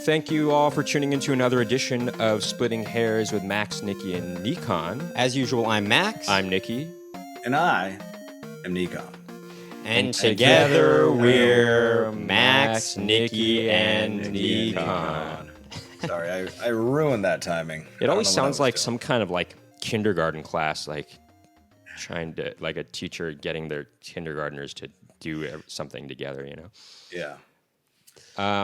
Thank you all for tuning into another edition of Splitting Hairs with Max, Nicky, and Nickon. As usual, I'm Max. I'm Nicky. And I am Nickon. And together we're Max, Nicky, and Nickon. Sorry, I ruined that timing. It always sounds like some kind of like kindergarten class, like trying to, like a teacher getting their kindergartners to do something together, you know? Yeah.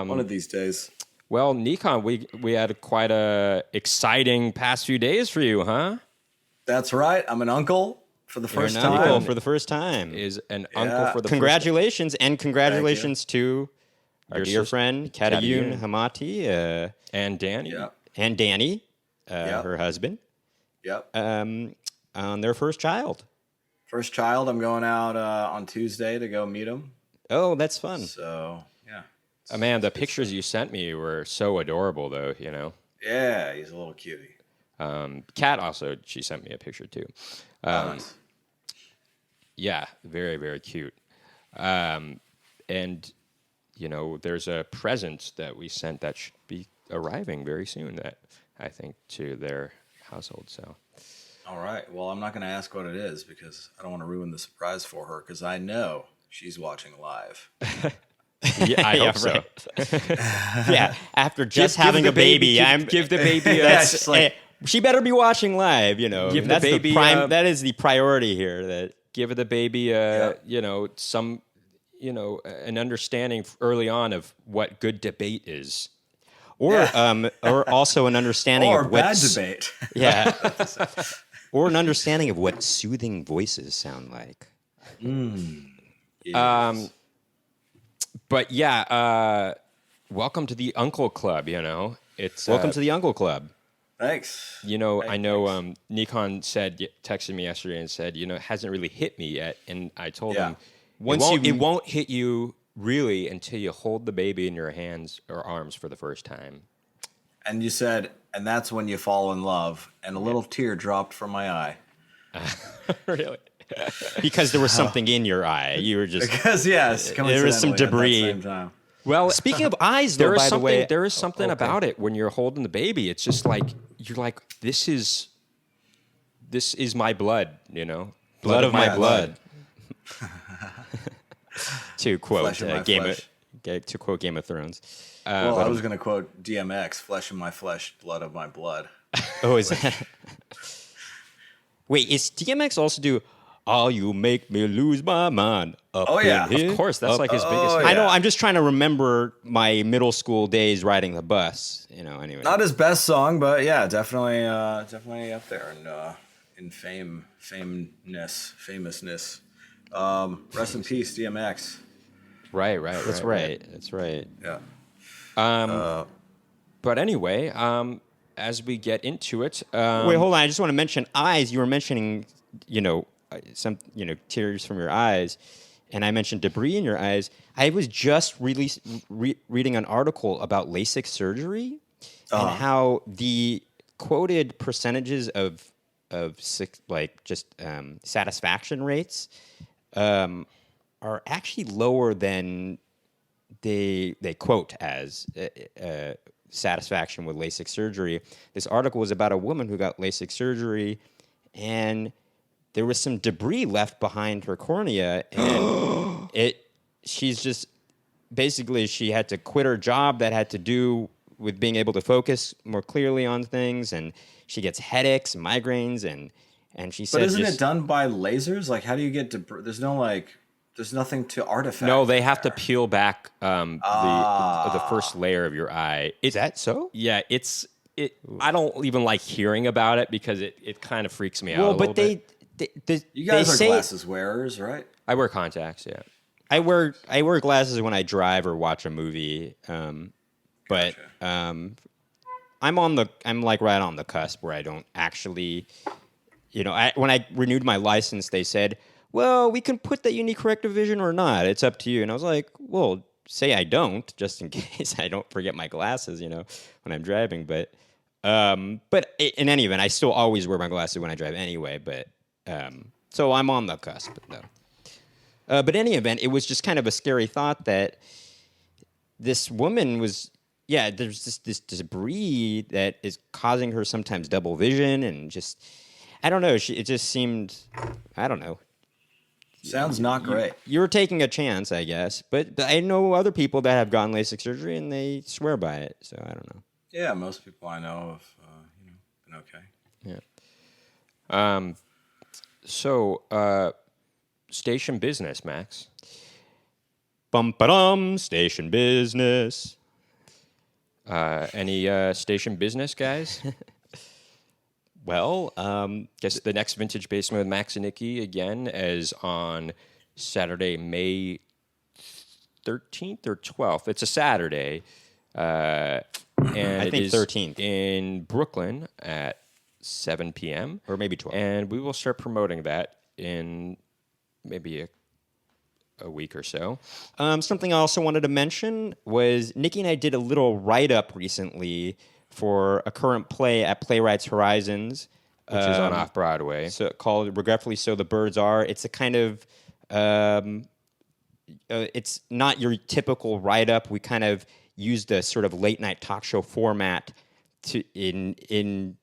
One of these days. Well, Nickon, we had quite a exciting past few days for you, huh? That's right. I'm an uncle for the first time. Uncle for the first time. Is an uncle for the Congratulations, and congratulations to our dear friend, Katayun Katayun Hamati. and Danny. Yep. And Danny, her husband, Yep. on their first child. First child. I'm going out on Tuesday to go meet him. Oh, that's fun. So, yeah. Man, the pictures you sent me were so adorable, though, you know? Yeah, he's a little cutie. Kat also, she sent me a picture, too. Nice. Yeah, very, very cute. And, you know, there's a present that we sent that should be arriving very soon that I think to their household, so... All right. Well, I'm not going to ask what it is because I don't want to ruin the surprise for her because I know she's watching live. Yeah, I hope so. Yeah, after just having a baby, give the baby that's like, she better be watching live, you know. Give the that's baby, that is the priority here. That give the baby, you know, some, you know, an understanding early on of what good debate is. Or also an understanding or of bad what's debate. Yeah. Or an understanding of what soothing voices sound like. Yes. But yeah, welcome to the Uncle Club, you know. It's Welcome to the Uncle Club. Thanks. You know, I know Nickon texted me yesterday and said, you know, it hasn't really hit me yet. And I told him, it won't hit you really until you hold the baby in your hands or arms for the first time. And you said, and that's when you fall in love. And a little tear dropped from my eye. Really? Because there was something in your eye. You were just... Because, yes, there was some debris. At the same time. Well, Speaking of eyes, though, by the way... There is something about it when you're holding the baby. It's just like, you're like, this is my blood, you know? Blood of my blood. To quote Game of Thrones. Well, I was going to quote DMX, flesh of my flesh, blood of my blood. Oh, is that... Wait, is DMX also do... Oh, you make me lose my mind. Oh, yeah. Of course, that's like his biggest hit. I know, I'm just trying to remember my middle school days riding the bus, you know, anyway. Not his best song, but yeah, definitely up there in famousness. Rest in peace, DMX. Right. That's right. Yeah. But anyway, as we get into it... Wait, hold on. I just want to mention eyes. You were mentioning, you know, tears from your eyes, and I mentioned debris in your eyes. I was just reading an article about LASIK surgery and how the quoted percentages of satisfaction rates are actually lower than they quote as satisfaction with LASIK surgery. This article was about a woman who got LASIK surgery, and there was some debris left behind her cornea, and she's just basically she had to quit her job that had to do with being able to focus more clearly on things, and she gets headaches, migraines, and she said, but isn't it done by lasers? Like, how do you get debris? There's nothing to artifact. No, they have to peel back the first layer of your eye. Is that so? Yeah, I don't even like hearing about it because it kind of freaks me out. Well, a little bit. You guys are glasses wearers, right? I wear contacts. Yeah, I wear glasses when I drive or watch a movie. But I'm like right on the cusp where I don't actually, you know, when I renewed my license, they said, well, we can put that you need corrective vision or not. It's up to you. And I was like, well, say I don't, just in case I don't forget my glasses, you know, when I'm driving. But in any event, I still always wear my glasses when I drive anyway. But so I'm on the cusp, though. But in any event, it was just kind of a scary thought that this woman was there's this debris that is causing her sometimes double vision, and just I don't know. It just seemed, I don't know. Sounds not great. You were taking a chance, I guess, but I know other people that have gotten LASIK surgery and they swear by it. So I don't know. Yeah, most people I know have been okay. Yeah. So, station business, Max. Bum-ba-dum, station business. Any station business, guys? Well, Guess the next Vintage Basement with Max and Nicky again is on Saturday, May 13th or 12th. It's a Saturday. And I think 13th. In Brooklyn at 7 p.m. Or maybe 12. And we will start promoting that in maybe a week or so. Something I also wanted to mention was Nicky and I did a little write-up recently for a current play at Playwrights Horizons. Which is on Off-Broadway. So called Regretfully So the Birds Are. It's a kind of, it's not your typical write-up. We kind of used a sort of late-night talk show format in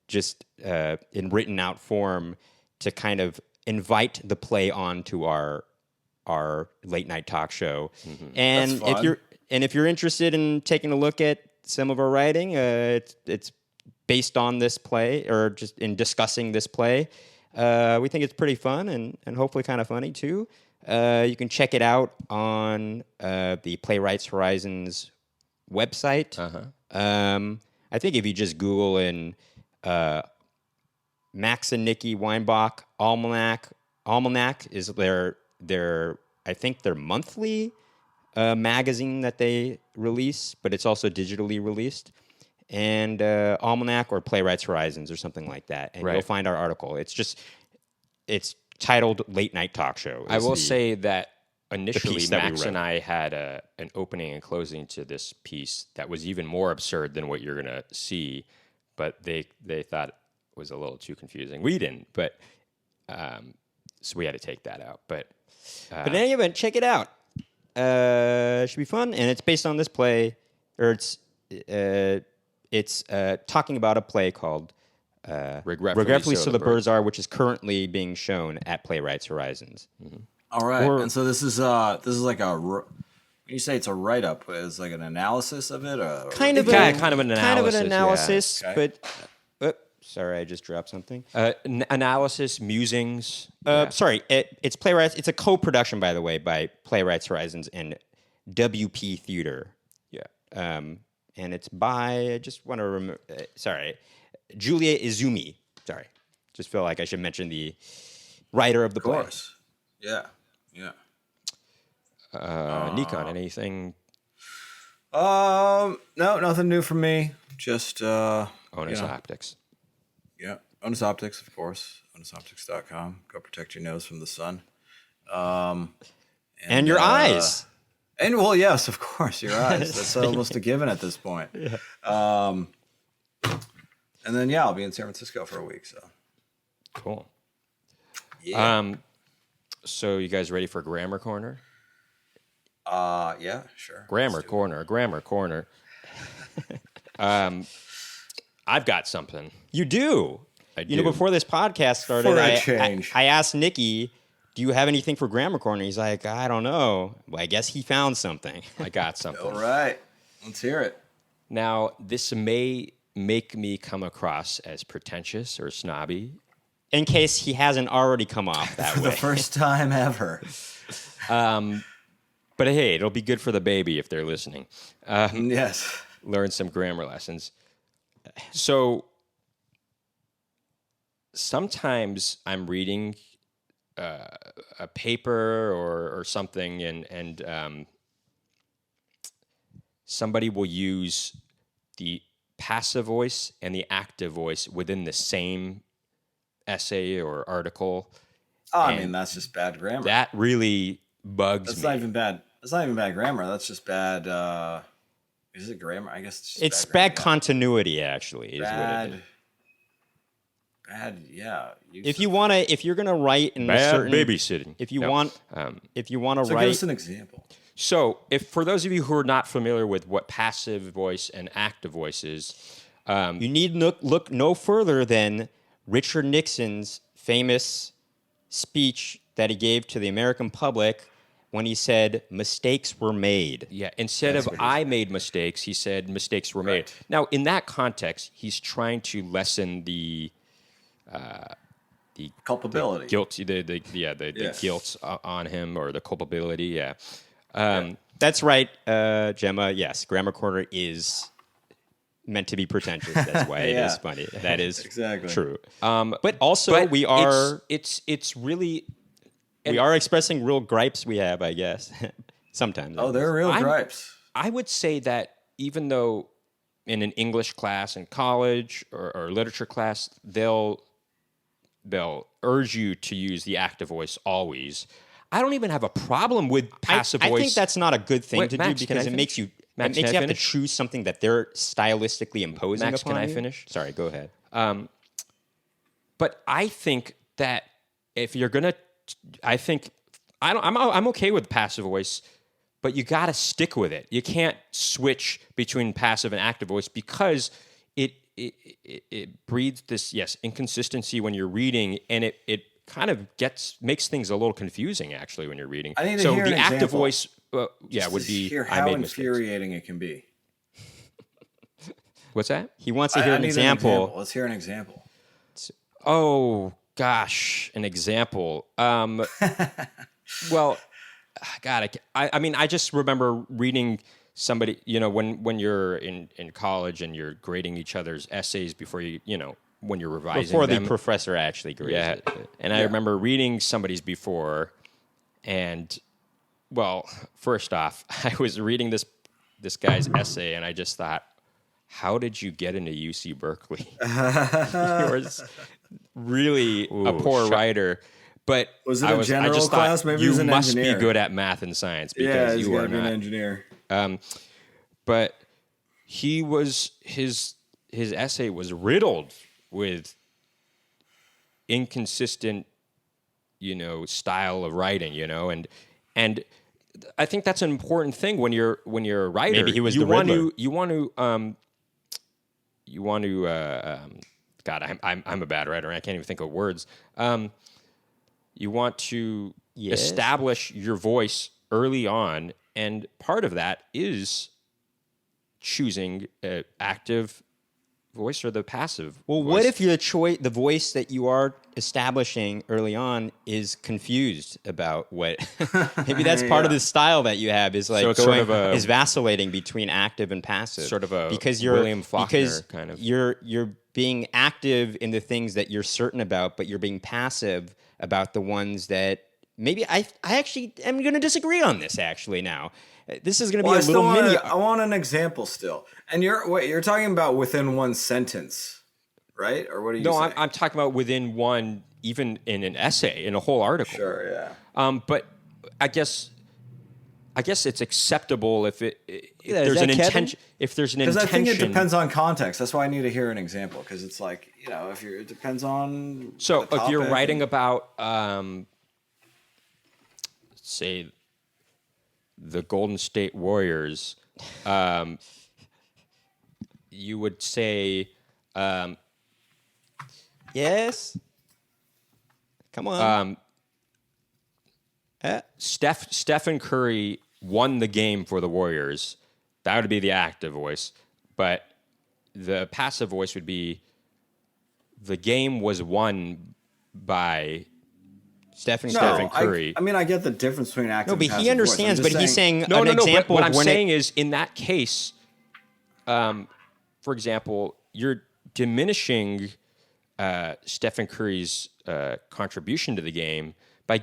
written out form to kind of invite the play onto our late night talk show. Mm-hmm. And if you're interested in taking a look at some of our writing, it's based on this play, or just in discussing this play. We think it's pretty fun and hopefully kind of funny too. You can check it out on the Playwrights Horizons website. I think if you just Google in Max and Nicky Weinbach Almanac is their I think their monthly magazine that they release, but it's also digitally released. And Almanac or Playwrights Horizons or something like that, and you'll find our article. It's titled Late Night Talk Show. I will say that initially Max and I had an opening and closing to this piece that was even more absurd than what you're going to see, but they thought it was a little too confusing. We didn't, but so we had to take that out. But in any event, check it out. It should be fun, and it's based on this play, or it's talking about a play called Regretfully So the Birds Are, which is currently being shown at Playwrights Horizons. Mm-hmm. All right, and so this is like when you say it's a write up, is like an analysis of it, or kind of an analysis, yeah. Okay. But sorry, I just dropped something. Analysis, musings. Sorry, it's Playwrights. It's a co-production, by the way, by Playwrights Horizons and WP Theater. Yeah. And it's by, I just want to remember, Julia Izumi. Sorry. Just feel like I should mention the writer of the play. Of course. Yeah. Nickon, anything? No, nothing new from me. Just Onus Optics. Yeah, Onus Optics, of course. OnusOptics.com. Go protect your nose from the sun. And your eyes. And well, yes, of course, your eyes. That's almost a given at this point. Yeah. And then I'll be in San Francisco for a week. So cool. Yeah. So you guys ready for Grammar Corner? Yeah, sure. Grammar Corner. I've got something. You do. I do. You know, before this podcast started, For a change. I asked Nicky, do you have anything for Grammar Corner? He's like, I don't know. Well, I guess he found something. I got something. All right. Let's hear it. Now, this may make me come across as pretentious or snobby. In case he hasn't already come off that way. The first time ever. But hey, it'll be good for the baby if they're listening. Yes. Learn some grammar lessons. So sometimes I'm reading a paper or something, and somebody will use the passive voice and the active voice within the same essay or article. Oh, I mean, that's just bad grammar. That really bugs me. That's not even bad. That's not even bad grammar. That's just bad. Is it grammar? I guess it's just it's bad grammar, continuity, actually. Is bad. What it is. Bad. Yeah. If you're gonna write in bad a certain babysitting. if you want to so write, give us an example. So, if for those of you who are not familiar with what passive voice and active voice is, You need look no further than Richard Nixon's famous speech that he gave to the American public when he said mistakes were made. yeah, instead That's of what he I said. made mistakes, he said mistakes were made. Right. Now, in that context, he's trying to lessen the Culpability. guilt, the Yes. guilt on him or the culpability. Yeah. That's right, Gemma. Yes, Grammar Corner is meant to be pretentious. That's why it Yeah. is funny. That is Exactly. true. But also, But we are it's really expressing real gripes we have, I guess. Sometimes. Oh, they're real I'm- gripes. I would say that even though in an English class in college or literature class, they'll urge you to use the active voice always. I don't even have a problem with passive I voice. think that's not a good thing Wait, to Max, do can because I it makes finish? you Max, it makes can you I have to finish? choose something that they're stylistically imposing Max, upon can I you. finish? Sorry, go ahead. But I think that if you're gonna, I'm okay with passive voice, but you got to stick with it. You can't switch between passive and active voice because it breeds this inconsistency when you're reading, and it kind of makes things a little confusing actually when you're reading. I need to so hear the an active example. voice, would Just to be hear I how made mistakes. infuriating it can be. What's that? He wants to hear I an need example. Let's hear an example. Oh gosh, an example. Well, God, I mean, I just remember reading somebody, when you're in college and you're grading each other's essays before when you're revising Before them. the professor actually grades Yeah, it. and I remember reading somebody's before, and well, first off, I was reading this guy's essay, and I just thought, how did you get into UC Berkeley? You were really a poor writer. But Was it I a I general just class? thought Maybe he you was an must engineer. be good at math and science Yeah, because he's you got are to be an not. engineer. But his essay was riddled with inconsistent, style of writing, and I think that's an important thing when you're a writer. Maybe he was you the want Riddler. to God, I'm a bad writer. I can't even think of words. You want to Yes. establish your voice early on, and part of that is choosing an active voice or the passive. Well, voice. what if the voice that you are establishing early on is confused about what? Maybe that's part of Yeah. the style that you have is like So it's sort of is vacillating between active and passive. Sort of a because you're William Faulkner because kind of. You're being active in the things that you're certain about, but you're being passive about the ones that maybe I actually am going to disagree on this. Actually, now this is going to be Well, a little mini. I want an example still. And you're talking about within one sentence, right? Or what are you No, saying? I'm talking about within one, even in an essay, in a whole article. Sure, yeah. But I guess it's acceptable if is there's that an Kevin? intention. If there's an Because intention, I think it depends on context. That's why I need to hear an example. Because it's like, it depends on. So the if you're topic writing and- about, say, the Golden State Warriors, you would say, Yes. Come on. Stephen Curry won the game for the Warriors. That would be the active voice. But the passive voice would be the game was won by Stephen Curry. I mean, I get the difference between active No, and but passive he understands. voice. But he's saying No. an But example what of I'm when saying is, in that case, for example, you're diminishing Stephen Curry's contribution to the game by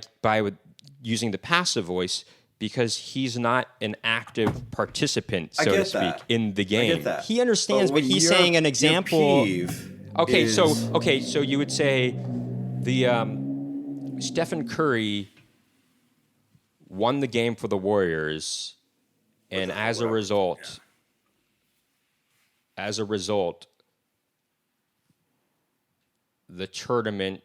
using the passive voice because he's not an active participant, so to get speak, that. in the I game. get that. He understands, but he's your- saying an your example. peeve Okay, is- so you would say the Stephen Curry won the game for the Warriors, and as a result, the tournament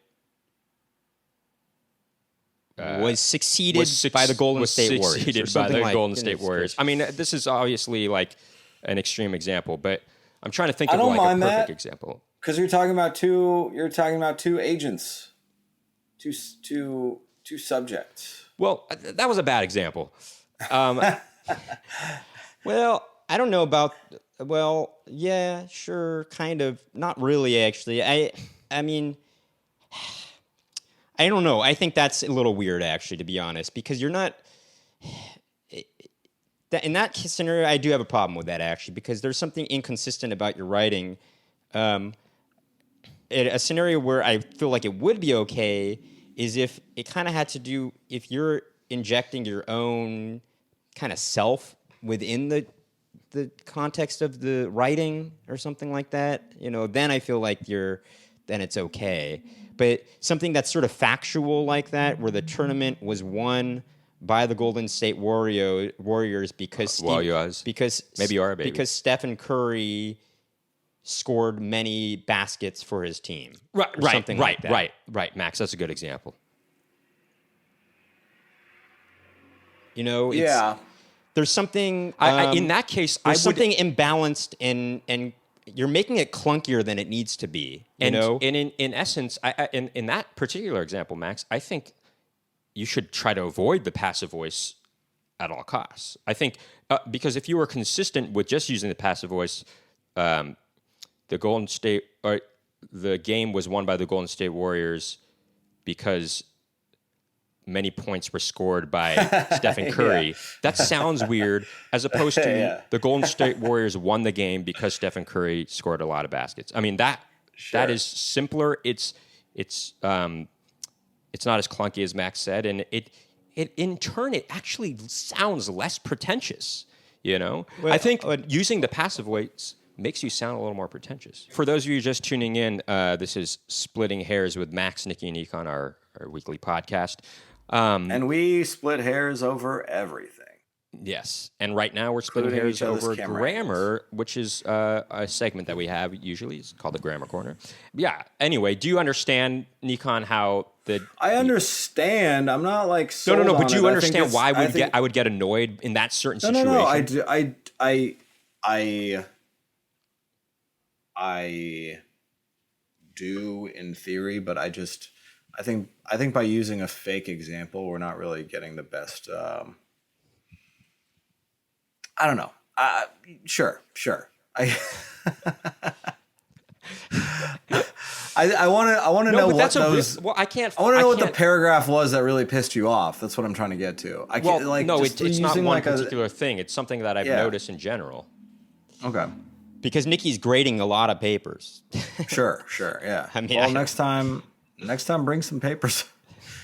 was succeeded by the Golden State Warriors. Succeeded or something by the like Golden State Warriors. I mean, this is obviously like an extreme example, but I'm trying to think of like a perfect example. Because you're talking about two agents, two subjects. Well, that was a bad example. Well, I don't know about. Well, yeah, sure, kind of. Not really, actually. I mean, I don't know. I think that's a little weird, actually, to be honest, because you're not. In that scenario, I do have a problem with that, actually, because there's something inconsistent about your writing. A scenario where I feel like it would be okay is if it kind of had to do if you're injecting your own kind of self within the context of the writing or something like that. Then I feel like then it's okay. But something that's sort of factual like that, where the tournament was won by the Golden State Warriors because maybe you are, baby. because Stephen Curry scored many baskets for his team. Right, Max. That's a good example. There's something in that case. There's something imbalanced, and you're making it clunkier than it needs to be. And in essence, in that particular example, Max, I think you should try to avoid the passive voice at all costs. I think because if you were consistent with just using the passive voice, the game was won by the Golden State Warriors because many points were scored by Stephen Curry. That sounds weird, as opposed to the Golden State Warriors won the game because Stephen Curry scored a lot of baskets. I mean, that is simpler. It's not as clunky as Max said, and it in turn it actually sounds less pretentious. I think using the passive voice makes you sound a little more pretentious. For those of you just tuning in, this is Splitting Hairs with Max, Nicky, and Nickon, our weekly podcast. And we split hairs over everything. Yes. And right now we're splitting hairs over grammar, which is a segment that we have usually. It's called the Grammar Corner. Yeah. Anyway, do you understand, Nickon, how I understand. I'm not like sold No. on But do you it. understand why I would get annoyed in that certain situation? No. I do in theory, but I think by using a fake example, we're not really getting the best. I don't know. Sure. I want to know what those. I can't. I want to know what the paragraph was that really pissed you off. That's what I'm trying to get to. I can't it's not one particular thing. It's something that I've noticed in general. Okay. Because Nicky's grading a lot of papers. Sure, yeah. I mean, next time, bring some papers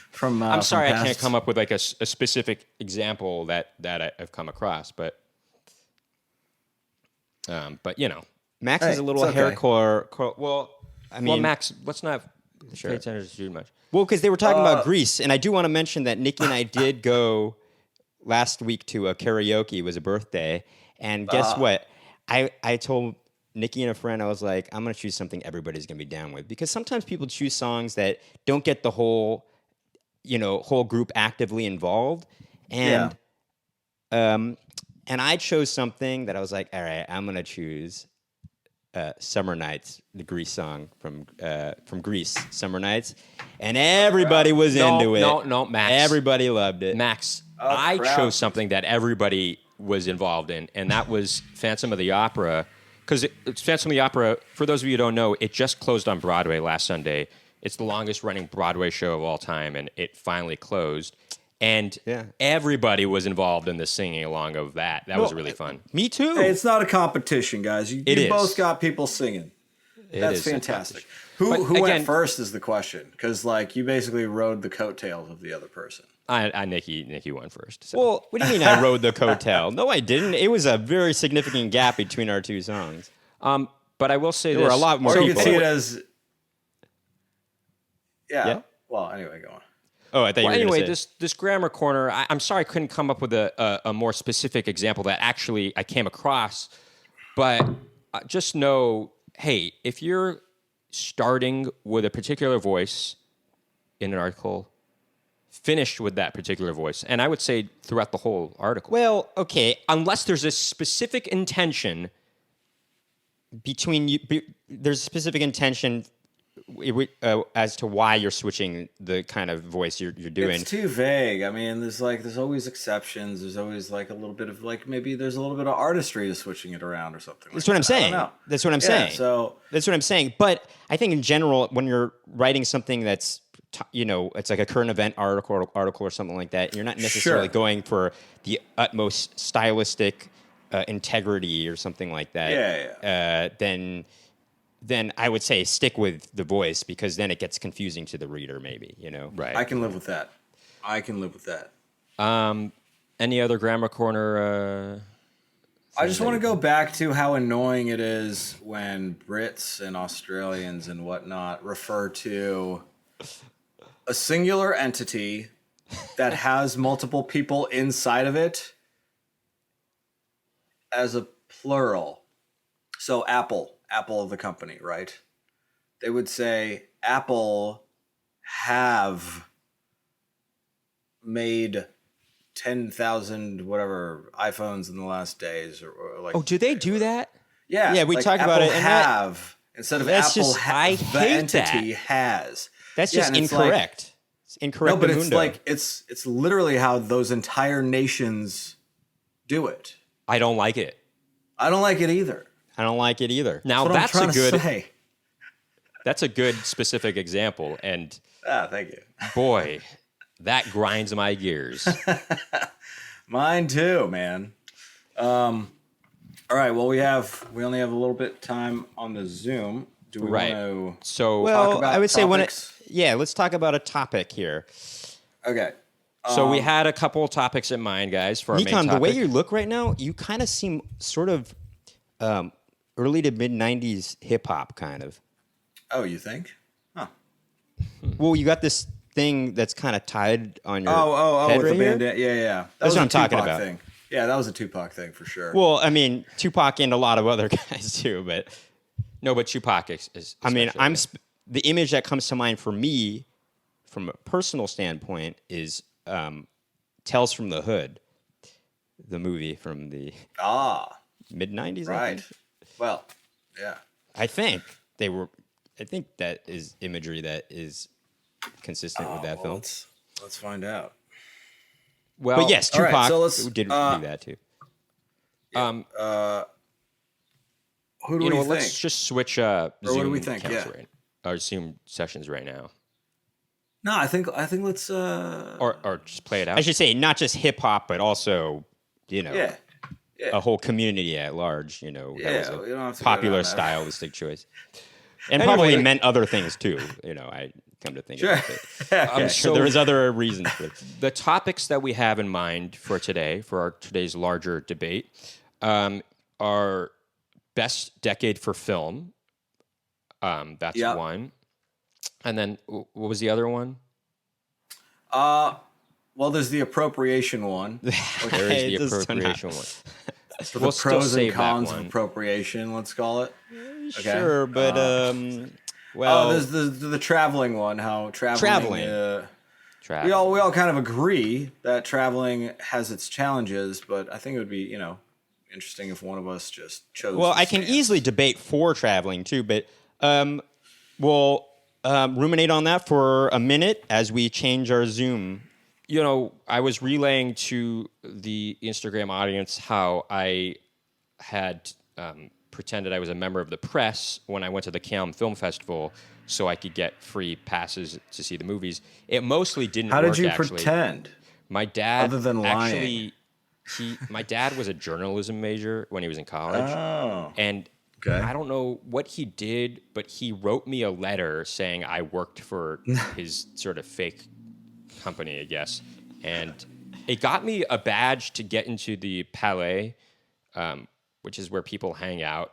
from. I'm sorry, I can't come up with like a specific example that I've come across, but Max is a little hardcore. Well, Max, let's not pay attention to too much. Well, because they were talking about Greece, and I do want to mention that Nicky and I did go last week to a karaoke. It was a birthday, and guess what? I told Nicky and a friend, I was like, I'm going to choose something everybody's going to be down with. Because sometimes people choose songs that don't get the whole group actively involved. And I chose something that I was like, all right, I'm going to choose Summer Nights, the Grease song from Greece, Summer Nights. And everybody was into it. No, Max. Everybody loved it. Max, I chose something that everybody was involved in, and that was Phantom of the Opera. Because it's Phantom of the Opera, for those of you who don't know, it just closed on Broadway last Sunday. It's the longest running Broadway show of all time, and it finally closed. And everybody was involved in the singing along of that. That was really fun. Me too. Hey, it's not a competition, guys. You both got people singing. That's fantastic. Who went first is the question, because you basically rode the coattails of the other person. Nicky won first. So. Well, what do you mean I rode the coattail? No, I didn't. It was a very significant gap between our two songs. But I will say there were a lot more people. people. So you could see it as... Yeah. Well, anyway, go on. Oh, I thought you were anyway, say. this grammar corner, I'm sorry I couldn't come up with a more specific example that actually I came across. But just know, hey, if you're starting with a particular voice in an article, finished with that particular voice. And I would say throughout the whole article. Well, okay. Unless there's a specific intention. There's a specific intention as to why you're switching the kind of voice you're doing. It's too vague. I mean, there's always exceptions. There's always like a little bit of like maybe there's a little bit of artistry to switching it around or something. That's what I'm saying. That's what I'm saying. So that's what I'm saying. But I think in general, when you're writing something that's it's like a current event article or something like that, you're not necessarily going for the utmost stylistic integrity or something like that. Then I would say stick with the voice, because then it gets confusing to the reader, maybe, Right. I can live with that. Any other grammar corner? I just want to go back to how annoying it is when Brits and Australians and whatnot refer to a singular entity that has multiple people inside of it as a plural. So Apple the company, right? They would say Apple have made 10,000 whatever iPhones in the last days, or like. Oh, do they do that? Yeah, yeah. We like talk about it. Instead of Apple, I the hate entity that. has. That's just incorrect. It's incorrect. No, but it's like it's literally how those entire nations do it. I don't like it. I don't like it either. Now that's a good specific example, and thank you. Boy, that grinds my gears. Mine too, man. All right. Well, we only have a little bit time on the Zoom. Do we want to? So, talk about I would topics? say let's talk about a topic here. Okay. So we had a couple of topics in mind, guys, for our main Nickon, topic. the way you look right now, you kind of seem sort of early to mid '90s hip hop, kind of. Oh, you think? Huh. Well, you got this thing that's kind of tied on your with head right the here. bandana. Yeah. That's what I'm talking Tupac about. Thing. Yeah, that was a Tupac thing for sure. Well, I mean, Tupac and a lot of other guys too, but Tupac is I mean, the image that comes to mind for me, from a personal standpoint, is Tales from the Hood, the movie from the mid '90s. Right. Well, yeah. I think that is imagery that is consistent with that film. Let's find out. Well, but yes, Tupac did do that too. Who do we think? Let's just switch Zoom what do we think? accounts or Zoom sessions right now. No, I think let's or just play it out. I should say not just hip hop, but also a whole community at large. That was a popular stylistic choice, and probably meant other things too. I come to think about it. So there was other reasons for it. The topics that we have in mind for today, for today's larger debate, are best decade for film. That's one. And then what was the other one? Well, there's the appropriation one. There is the appropriation one. For the pros and cons of appropriation, let's call it. Okay. Sure, but there's the traveling one. How traveling. We all kind of agree that traveling has its challenges, but I think it would be interesting if one of us just chose. Well, I can easily debate for traveling too, but we'll ruminate on that for a minute as we change our Zoom. I was relaying to the Instagram audience how I had pretended I was a member of the press when I went to the Cannes Film Festival so I could get free passes to see the movies. It mostly didn't work, actually. How did you actually. pretend? My dad Other than actually, my dad was a journalism major when he was in college. Oh. And I don't know what he did, but he wrote me a letter saying I worked for his sort of fake company, I guess. And it got me a badge to get into the Palais, which is where people hang out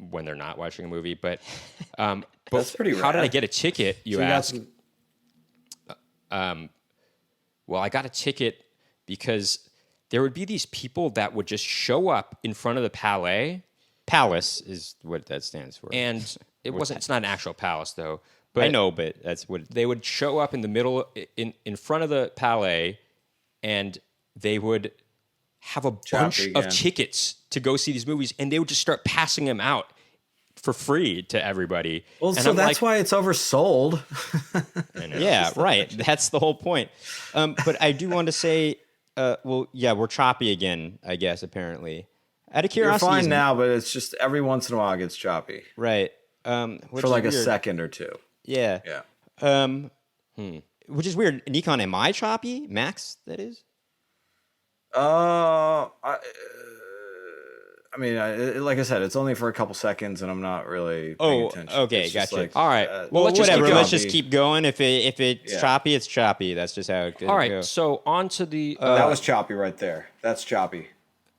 when they're not watching a movie. But that's pretty rad. How did I get a ticket, you ask? Well, I got a ticket because there would be these people that would just show up in front of the Palais. Palace is what that stands for. And it's not an actual palace, though. I know, but that's what they would show up in the middle, in front of the Palais, and they would have a bunch of tickets to go see these movies, and they would just start passing them out for free to everybody. Well, and so that's why it's oversold. Yeah, right. That's the whole point. But I do want to say, we're choppy again, I guess, apparently. Out of curiosity. You're fine now, but it's just every once in a while it gets choppy. Right. For like a second or two. Yeah. Yeah. Which is weird. Nickon, am I choppy? Max, that is? I mean, like I said, it's only for a couple seconds, and I'm not really paying attention. Okay, gotcha. Like, all right. Well, whatever. Let's just keep going. If it's choppy, it's choppy. That's just how it goes. All right. So on to the. That was choppy right there. That's choppy.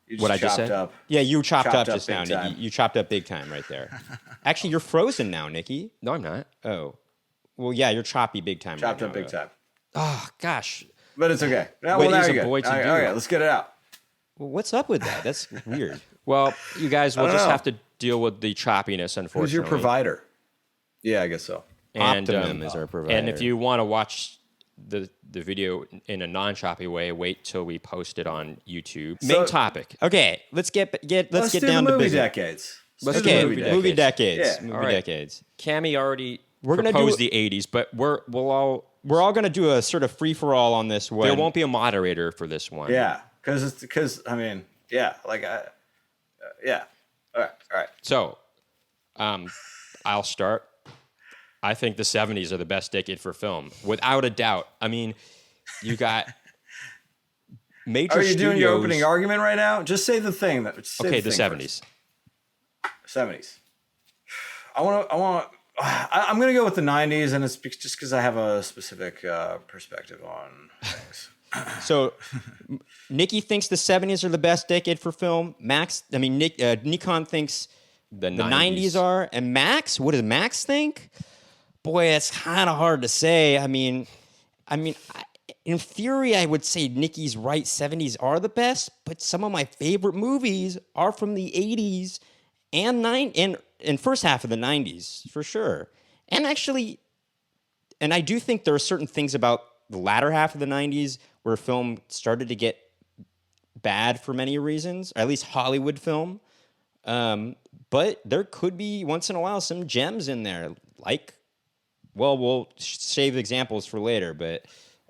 You just what I just said? Up. Yeah, you chopped up just now, Nicky. You chopped up big time right there. Actually, you're frozen now, Nicky. No, I'm not. Oh. Well, yeah, you're choppy big time. Chopped right up now, big time. Oh gosh. But it's okay. Now, Wait, now he's you're a good. boy to All right, do. all right, let's get it out. Well, what's up with that? That's weird. Well, you guys will just know. have to deal with the choppiness, unfortunately. Who's your provider? Yeah, I guess so. And, Optimum is our provider. And if you want to watch the video in a non-choppy way, wait till we post it on YouTube. So- Main topic. Okay, let's get Let's get do down the to movie business. decades. Let's do do the movie Movie decades. Yeah. Movie All right. decades. Cammy already We're gonna proposed do- the 80s, but we're all going to do a sort of free for all on this one. there won't be a moderator for this one. Yeah, because I mean, yeah, like yeah. All right. So, I'll start. I think the 70s are the best decade for film, without a doubt. I mean, you got major Are you doing your studios- opening argument right now? Just say the thing that. Okay, the 70s. 70s. I'm gonna go with the 90s, and it's just because I have a specific perspective on things. So, Nicky thinks the 70s are the best decade for film. Nickon thinks The the 90s are. And Max, what does Max think? Boy, it's kind of hard to say. In theory, I would say Nicky's right. 70s are the best, but some of my favorite movies are from the 80s and first half of the 90s, for sure. And actually, and I do think there are certain things about the latter half of the 90s where film started to get bad for many reasons, or at least Hollywood film. But there could be, once in a while, some gems in there. We'll save examples for later, but...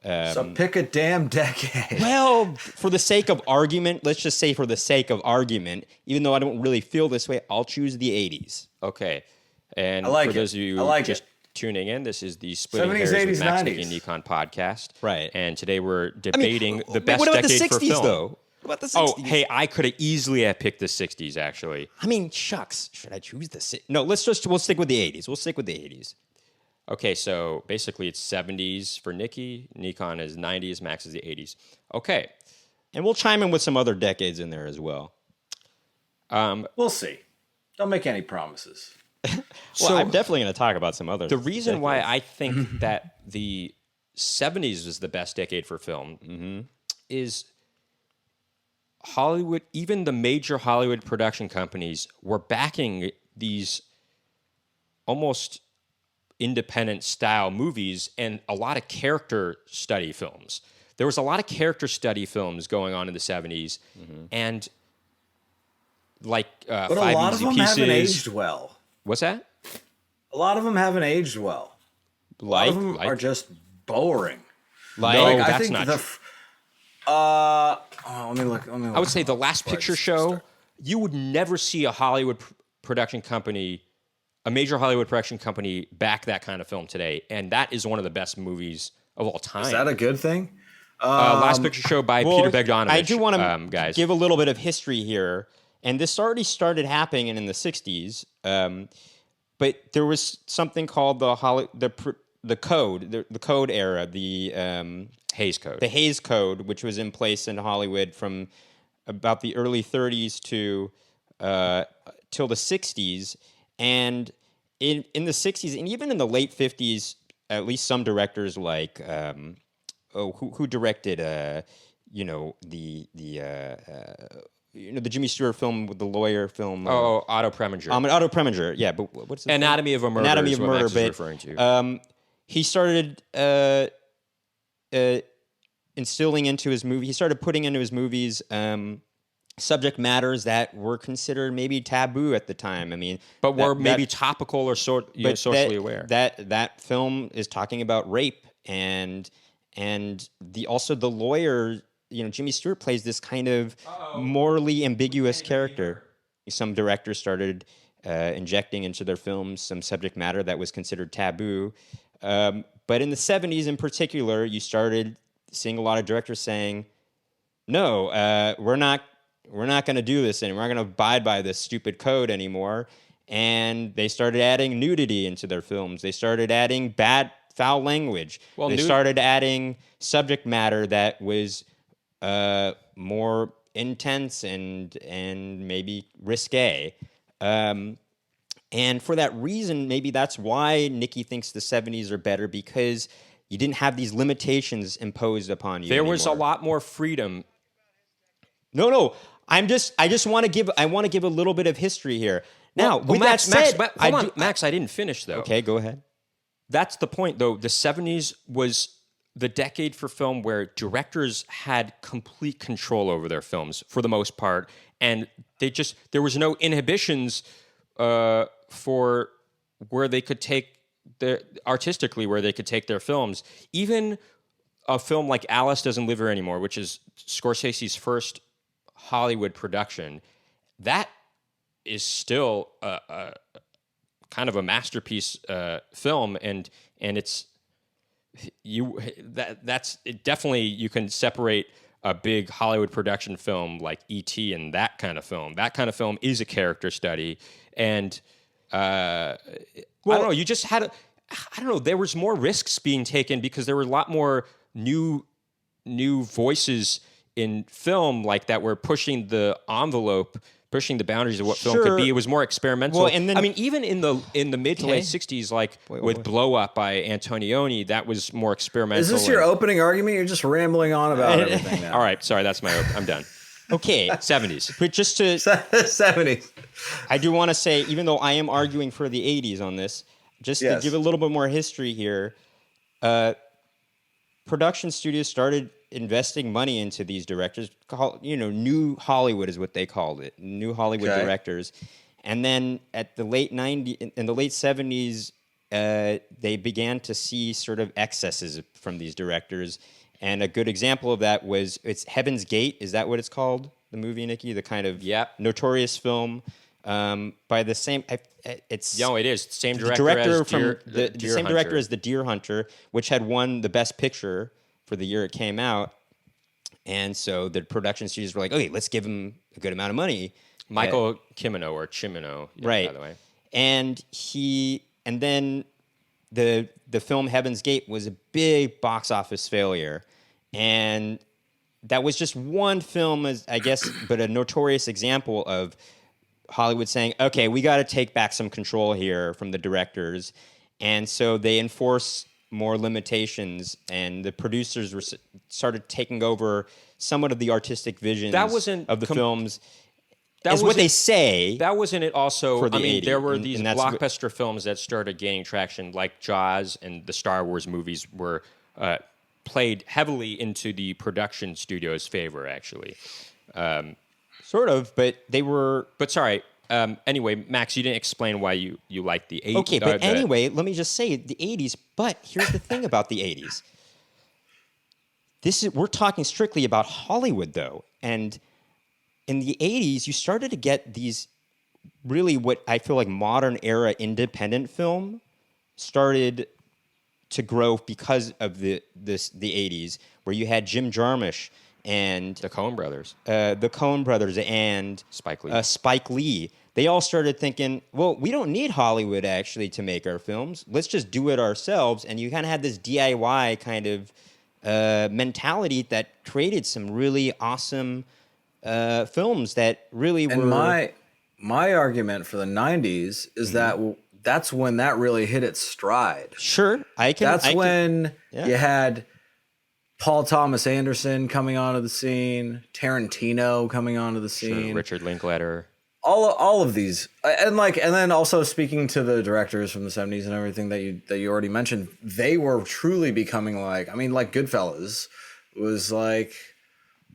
So pick a damn decade. Well, for the sake of argument, let's just say for the sake of argument, even though I don't really feel this way, I'll choose the 80s. Okay. And I like for it. those of you I like just it. tuning in, this is the Splitting 70s, Hairs with 80s, Max 90s. Nicky and Nickon podcast. Right. And today we're debating the best what about decade the 60s, for film. though? What about the 60s? Oh, hey, I could have easily have picked the 60s, actually. Shucks. Should I choose the 60s? No, we'll stick with the 80s. We'll stick with the 80s. Okay, so basically it's 70s for Nicky, Nickon is 90s, Max is the 80s. Okay. And we'll chime in with some other decades in there as well. We'll see. Don't make any promises. Well, I'm definitely going to talk about some other The reason decades. why I think that the 70s is the best decade for film is Hollywood, even the major Hollywood production companies were backing these almost independent style movies and a lot of character study films. There was a lot of character study films going on in the 70s, and like But Five a lot Easy of them Pieces. haven't aged well. What's that? A lot of them haven't aged well. A lot of them are just boring. No, I that's think not the. Let me look. I would say the Last Picture Show, you would never see a Hollywood production company, a major Hollywood production company, back that kind of film today, and that is one of the best movies of all time. Is that a good thing? Last Picture Show by Peter Bogdanovich. I do want to guys. give a little bit of history here, and this already started happening in the 60s, but there was something called the Code era, the Hays Code. The Hays Code, which was in place in Hollywood from about the early 30s to till the 60s, and in the 60s and even in the late 50s, at least some directors like who directed the Jimmy Stewart film with the lawyer film. Oh, Otto Preminger. Otto Preminger. Yeah, but what's the Anatomy of a Murder. Anatomy is of what Murder. Max is But referring to. he started instilling into his movie. He started putting into his movies subject matters that were considered maybe taboo at the time. I mean, but were maybe topical or socially aware. That film is talking about rape and also the lawyer. Jimmy Stewart plays this kind of morally ambiguous character. Some directors started injecting into their films some subject matter that was considered taboo. But in the 70s in particular, you started seeing a lot of directors saying, no, we're not going to do this anymore. We're not going to abide by this stupid code anymore. And they started adding nudity into their films. They started adding foul language. Well, they started adding subject matter that was more intense and maybe risque. And for that reason, maybe that's why Nicky thinks the 70s are better, because you didn't have these limitations imposed upon you. There was a lot more freedom. No. I just want to give a little bit of history here. Now, with Max, that said, Max, I didn't finish though. Okay, go ahead. That's the point though. The 70s was the decade for film where directors had complete control over their films for the most part, and there was no inhibitions for where they could take artistically where they could take their films. Even a film like Alice Doesn't Live Here Anymore, which is Scorsese's first Hollywood production, that is still a kind of a masterpiece film, and it's that's definitely, you can separate a big Hollywood production film like E.T. and that kind of film. That kind of film is a character study, and I don't know. You just had I don't know. There was more risks being taken because there were a lot more new voices in film like that were pushing the envelope, pushing the boundaries of what film could be. It was more experimental. Well, and then, I mean, even in the mid to late 60s, like with Blow Up by Antonioni, that was more experimental. Is this your opening argument? You're just rambling on about everything now. All right, sorry, that's I'm done. Okay. 70s. But just to 70s. I do want to say, even though I am arguing for the 80s on this, just to give a little bit more history here, production studios started investing money into these directors. New Hollywood is what they called it. New Hollywood directors. And then at the late 90s, in the late 70s, they began to see sort of excesses from these directors. And a good example of that was, it's Heaven's Gate. Is that what it's called? The movie, Nicky? The kind of notorious film by the same... It's it is. Same director director as The Deer Hunter, which had won the Best Picture for the year it came out. And so the production studios were like, okay, let's give him a good amount of money. Michael Cimino or Cimino, right? By the way, and then the film Heaven's Gate was a big box office failure, and that was just one film, as I guess, but a notorious example of Hollywood saying, okay, we got to take back some control here from the directors, and so they enforce more limitations, and the producers started taking over somewhat of the artistic visions of the films. That's what they say. That wasn't it also. For the 80s. There were these blockbuster films that started gaining traction, like Jaws and the Star Wars movies were played heavily into the production studio's favor, actually. Sort of, but they were... But sorry, anyway, Max, you didn't explain why you like the 80s. Okay, but anyway, let me just say the 80s, but here's the thing about the 80s. We're talking strictly about Hollywood, though, and in the 80s, you started to get these really what I feel like modern era independent film started to grow because of the 80s, where you had Jim Jarmusch and the Coen brothers, and Spike Lee. They all started thinking, well, we don't need Hollywood actually to make our films. Let's just do it ourselves. And you kind of had this DIY kind of mentality that created some really awesome films that really were... And my argument for the 90s is that that's when that really hit its stride. Sure, when you had Paul Thomas Anderson coming onto the scene, Tarantino coming onto the scene, Richard Linklater. all of these, and then also speaking to the directors from the 70s and everything that you already mentioned, they were truly becoming like Goodfellas was like,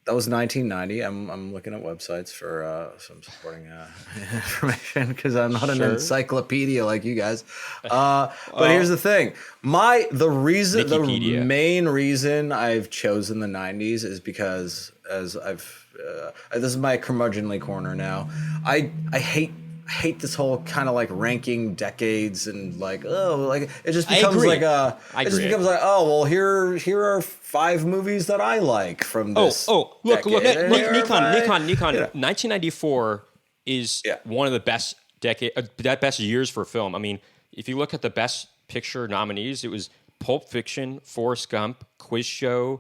that was 1990. I'm looking at websites for some supporting information because I'm not an encyclopedia like you guys. But here's the thing: the main reason I've chosen the 90s is because, as this is my curmudgeonly corner now. I hate this whole kind of like ranking decades and like, it just becomes here are 5 movies that I like from this. Look, Nickon. 1994 is one of the best best years for film. I mean, if you look at the best picture nominees, it was Pulp Fiction, Forrest Gump, Quiz Show,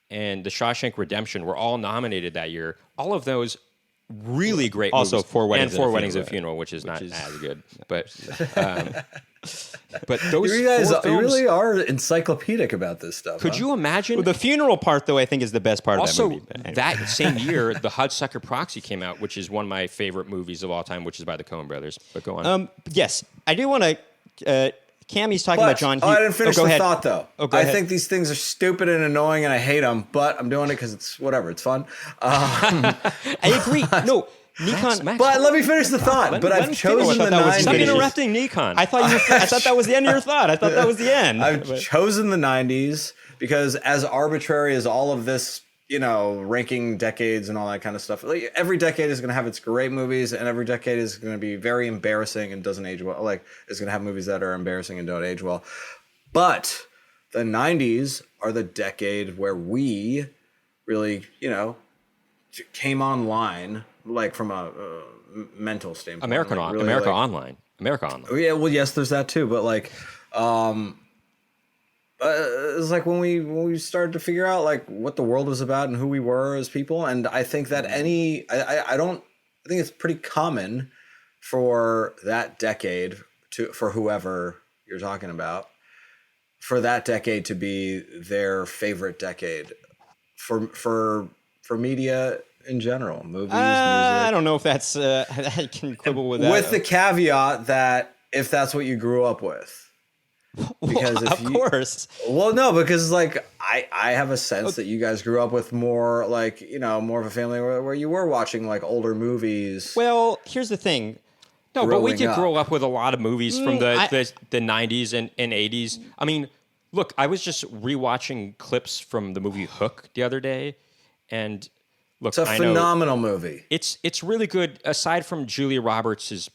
and The Shawshank Redemption were all nominated that year. All of those really great movies. Also, Four Weddings and a Funeral, which is not as good. But those you guys four films, really are encyclopedic about this stuff. Could you imagine? Well, the funeral part, though, I think is the best part also, of that movie. Anyway. That same year, The Hudsucker Proxy came out, which is one of my favorite movies of all time, which is by the Coen brothers. But go on. Yes, I do want to... Cammy's talking about John Hughes. I didn't finish the thought, though. I think these things are stupid and annoying, and I hate them, but I'm doing it because it's whatever. It's fun. I agree. No, Nickon. Max, but let me finish the thought. I've chosen the 90s. Stop interrupting Nickon. I thought that was the end of your thought. I thought that was the end. I've chosen the 90s because, as arbitrary as all of this, ranking decades and all that kind of stuff, like, every decade is going to have its great movies, and every decade is going to be very embarrassing and doesn't age well. Like, it's going to have movies that are embarrassing and don't age well. But the 90s are the decade where we really, came online, like, from a mental standpoint. America Online. Yeah, well, yes, there's that too, but like, it's like when we started to figure out like what the world was about and who we were as people, and I think that I think it's pretty common for that decade for whoever you're talking about, for that decade to be their favorite decade for media in general, movies, music. I don't know if that's I can quibble with that. With the caveat that if that's what you grew up with. Because of course. Well, no, because like I have a sense that you guys grew up with more like, more of a family where you were watching like older movies. Well, here's the thing. No, but we did grow up with a lot of movies from the 90s and 80s. I mean, look, I was just rewatching clips from the movie Hook the other day, and look, it's a phenomenal movie. It's really good. Aside from Julia Roberts'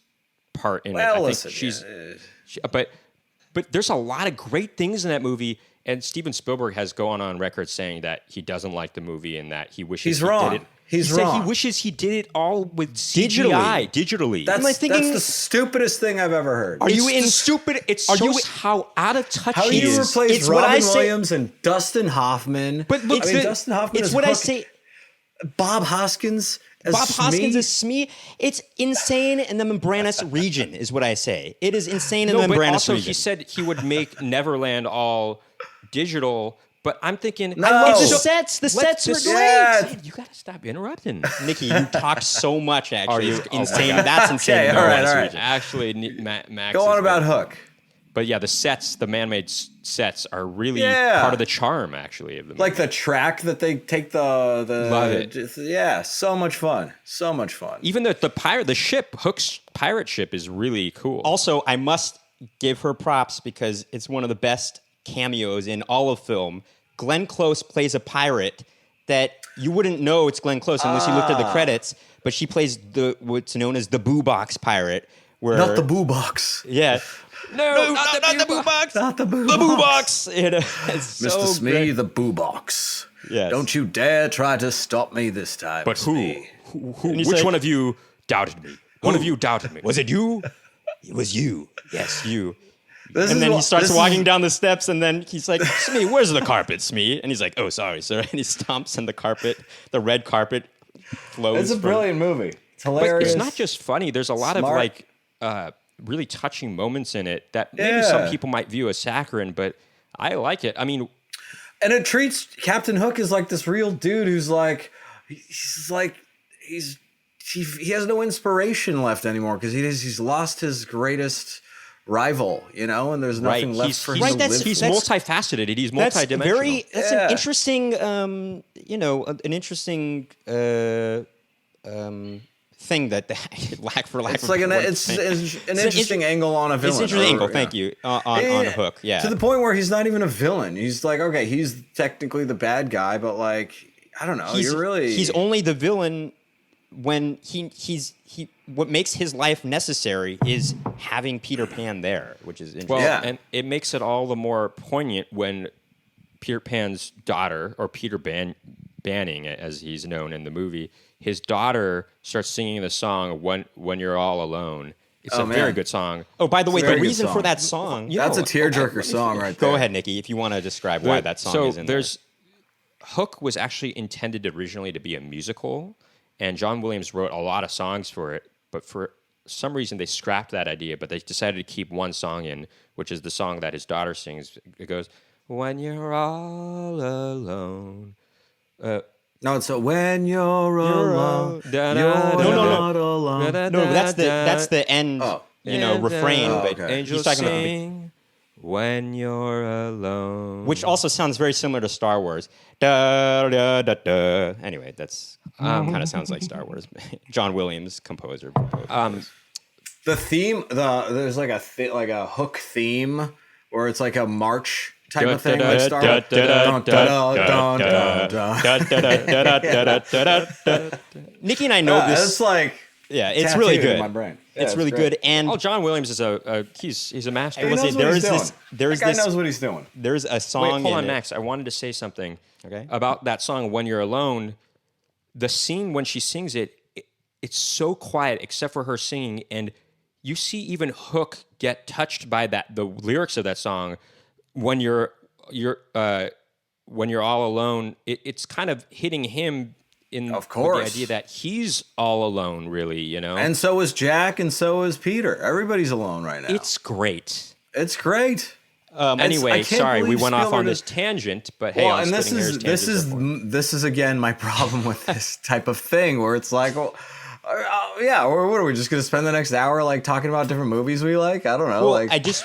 part in it, I think but there's a lot of great things in that movie, and Steven Spielberg has gone on record saying that he doesn't like the movie and that he wishes he did it. He said he wishes he did it all with CGI, digitally. That's the stupidest thing I've ever heard. Stupid? It shows how out of touch he is. How you replace Robin Williams and Dustin Hoffman? But look, Dustin Hoffman is what Hook. I say. Bob Hoskins as Hoskins is Smee. It's insane in the Membranous region, is what I say. It is insane in the Membranous region. He said he would make Neverland all digital, but I'm thinking... No. It's the sets. The sets were great. Yeah. You got to stop interrupting. Nicky, you talk so much, actually. It's insane. That's insane. Okay, all right. Actually, Max... Go on about Hook. But yeah, the sets, the man-made sets are really part of the charm, actually, of the movie. Like the track that they take the Love it. Yeah, so much fun. So much fun. Even the ship, Hook's pirate ship is really cool. Also, I must give her props because it's one of the best cameos in all of film. Glenn Close plays a pirate that you wouldn't know it's Glenn Close unless you looked at the credits, but she plays what's known as the Boo Box pirate. Not the Boo Box. Yeah. No, not the Boo Box. Not the Boo Box. The Boo Box. It's Mr. Smee, the Boo Box. Yes. Don't you dare try to stop me this time. But Smee. Which one of you doubted me? One of you doubted me. Was it you? It was you. Yes, you. And then he starts walking down the steps, and then he's like, Smee, where's the carpet, Smee? And he's like, oh, sorry, sir. And he stomps, and the carpet, the red carpet flows. It's a brilliant movie. It's hilarious. But it's not just funny. There's a lot of like really touching moments in it that maybe some people might view as saccharine, but I like it. I mean, And it treats Captain Hook as like this real dude who's like, he has no inspiration left anymore because he's lost his greatest rival, and there's nothing left for him to live for. He's multifaceted. He's multidimensional. That's an interesting, an interesting thing that it's like an interesting angle on a villain. It's an interesting angle. Thank you on Hook. Yeah, to the point where he's not even a villain. He's like, okay, he's technically the bad guy, but like, I don't know. He's only the villain when what makes his life necessary is having Peter Pan there, which is interesting. Well, and it makes it all the more poignant when Peter Pan's daughter, or Peter Banning, as he's known in the movie, his daughter starts singing the song "When You're All Alone." It's a very good song. Oh, by the way, the reason for that song... That's a tearjerker song right there. Go ahead, Nicky, if you want to describe why that song is in there. Hook was actually intended originally to be a musical, and John Williams wrote a lot of songs for it, but for some reason they scrapped that idea, but they decided to keep one song in, which is the song that his daughter sings. It goes, "When you're all alone." No, it's when you're alone. You're not alone. No, that's the end, refrain. But Angels he's talking sing when you're alone, which also sounds very similar to Star Wars. Da, da, da, da. Anyway, that's kind of sounds like Star Wars. John Williams, composer. The theme, there's like a Hook theme where it's like a march type of thing, like Star Wars. Nicky and I know this. It's like it's really good. In my brain. It's really good. And John Williams is he's a master. He knows what he's doing. That guy knows what he's doing. There's a song. Wait, hold on, Max. I wanted to say something about that song "When You're Alone." The scene when she sings it's so quiet except for her singing, and you see even Hook get touched by the lyrics of that song. When you're all alone, it's kind of hitting him in of course. With the idea that he's all alone, really, And so is Jack, and so is Peter. Everybody's alone right now. It's great. It's great. Anyway, sorry, we went off on this tangent, but hey, and this is again my problem with this type of thing, where it's like, well, or what are we just going to spend the next hour like talking about different movies we like? I don't know. Well, I guess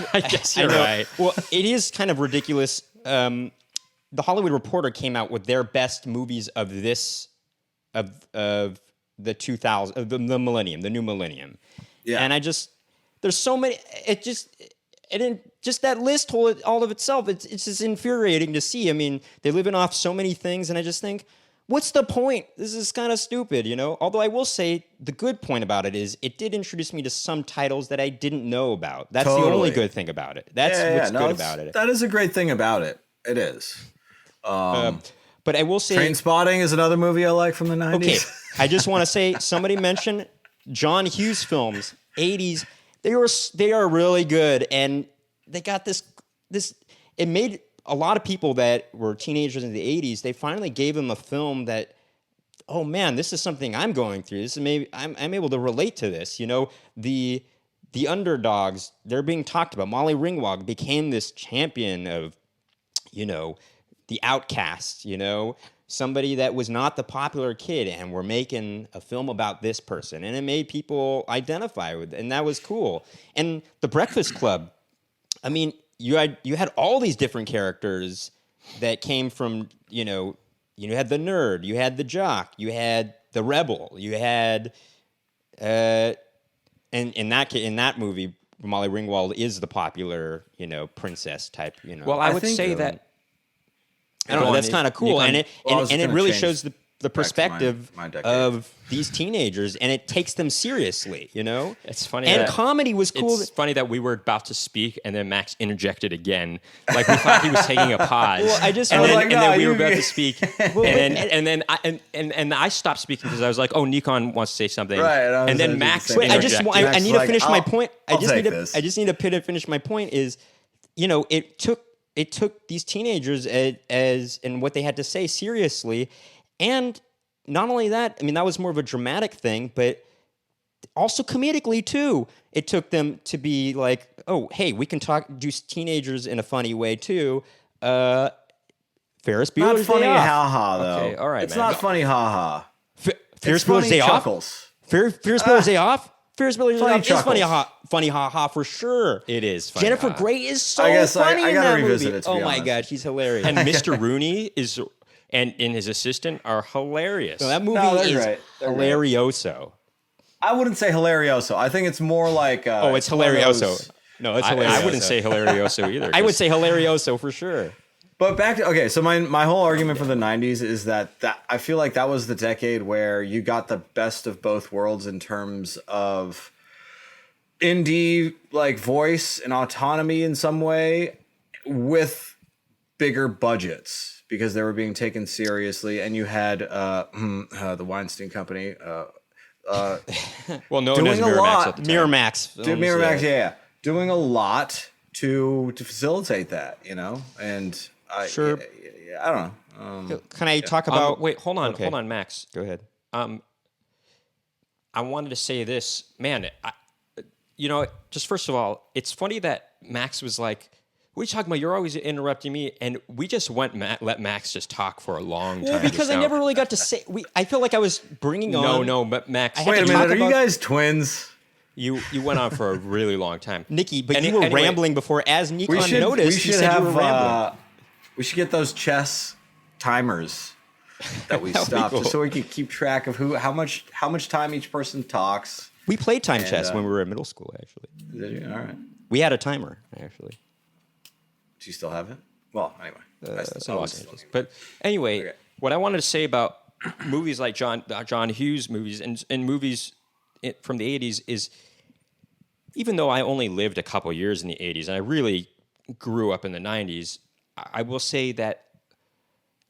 you're right. Well, it is kind of ridiculous. The Hollywood Reporter came out with their best movies of the 2000 of the millennium, the new millennium. Yeah, and there's so many. Just that list all of itself, it's just infuriating to see. I mean, they're living off so many things, and I just think, what's the point? This is kind of stupid, Although I will say the good point about it is it did introduce me to some titles that I didn't know about. That's the only good thing about it. That's what's good about it. That is a great thing about it. It is. But I will say... Trainspotting is another movie I like from the 90s. Okay, I just want to say, somebody mentioned John Hughes films, 80s. They are really good, and they got this. It made a lot of people that were teenagers in the 80s, they finally gave them a film that, oh man, this is something I'm going through. This is maybe I'm able to relate to this. The underdogs, they're being talked about. Molly Ringwald became this champion of, the outcast, somebody that was not the popular kid, and we're making a film about this person. And it made people identify with it, and that was cool. And The Breakfast Club, I mean, you had all these different characters that came from, you had the nerd, you had the jock, you had the rebel, you had, and in that movie, Molly Ringwald is the popular, princess type, Well, I would say that. I don't know. That's kind of cool, and it really shows the perspective of these teenagers, and it takes them seriously. It's funny, and comedy was cool. It's funny that we were about to speak, and then Max interjected again, like we thought he was taking a pause. Well, and then we were about to speak, and then I stopped speaking because I was like, "Oh, Nickon wants to say something," right? And then Max. Wait, I need to finish my point. I just need to finish my point. Is it took these teenagers as and what they had to say seriously, and not only that, I mean, that was more of a dramatic thing, but also comedically too. It took them to be like, oh, hey, we can do teenagers in a funny way too. Ferris Not Bueller's funny Day Off. haha though. Okay, all right, It's man. not funny haha. Ferris It's funny Bueller's Day Off. chuckles. Ferris Bueller's Day Off. Ferris Bueller's Day Funny Off is funny chuckles. funny ha for sure. It is funny. Jennifer ha. Grey is so I guess funny I in gotta that revisit movie. it, to be Oh my honest. god, she's hilarious. And Mr. Rooney and his assistant are hilarious. No, that movie No, they're is great. They're great. hilarioso. I wouldn't say hilarioso. I think it's more like Oh, it's one of hilarioso. those- No, it's I hilarioso. wouldn't say hilarioso either. I would 'cause say hilarioso for sure. But back to okay, so my whole argument for the '90s is that I feel like that was the decade where you got the best of both worlds in terms of indie like voice and autonomy in some way, with bigger budgets because they were being taken seriously, and you had the Weinstein Company. well, no one doing has a Miramax lot. at the time. Miramax, Miramax. films, yeah, doing a lot to facilitate that, and Sure. I don't know. Can I talk about? Wait, hold Okay. on, Max. Go ahead. I wanted to say this, man. Just first of all, it's funny that Max was like, "What are you talking about? You're always interrupting me," and we just let Max just talk for a long time. Well, because just I now. never really got to say. I feel like I was bringing on. No, but Max, I had Wait to a talk minute, are you about- guys twins? you went on for a really long time, Nicky, but And you were anyway- rambling before. As Nickon noticed, we he should said have you were rambling. we should get those chess timers that we That'd be stop cool. just so we can keep track of how much time each person talks. We played time and, chess when we were in middle school. Actually, Did you? All right. we had a timer. Actually, Do you still have it? Well, anyway. It's in Los Angeles. But anyway, Okay. what I wanted to say about movies like John Hughes movies and movies from the 80s is, even though I only lived a couple years in the 80s and I really grew up in the 90s, I will say that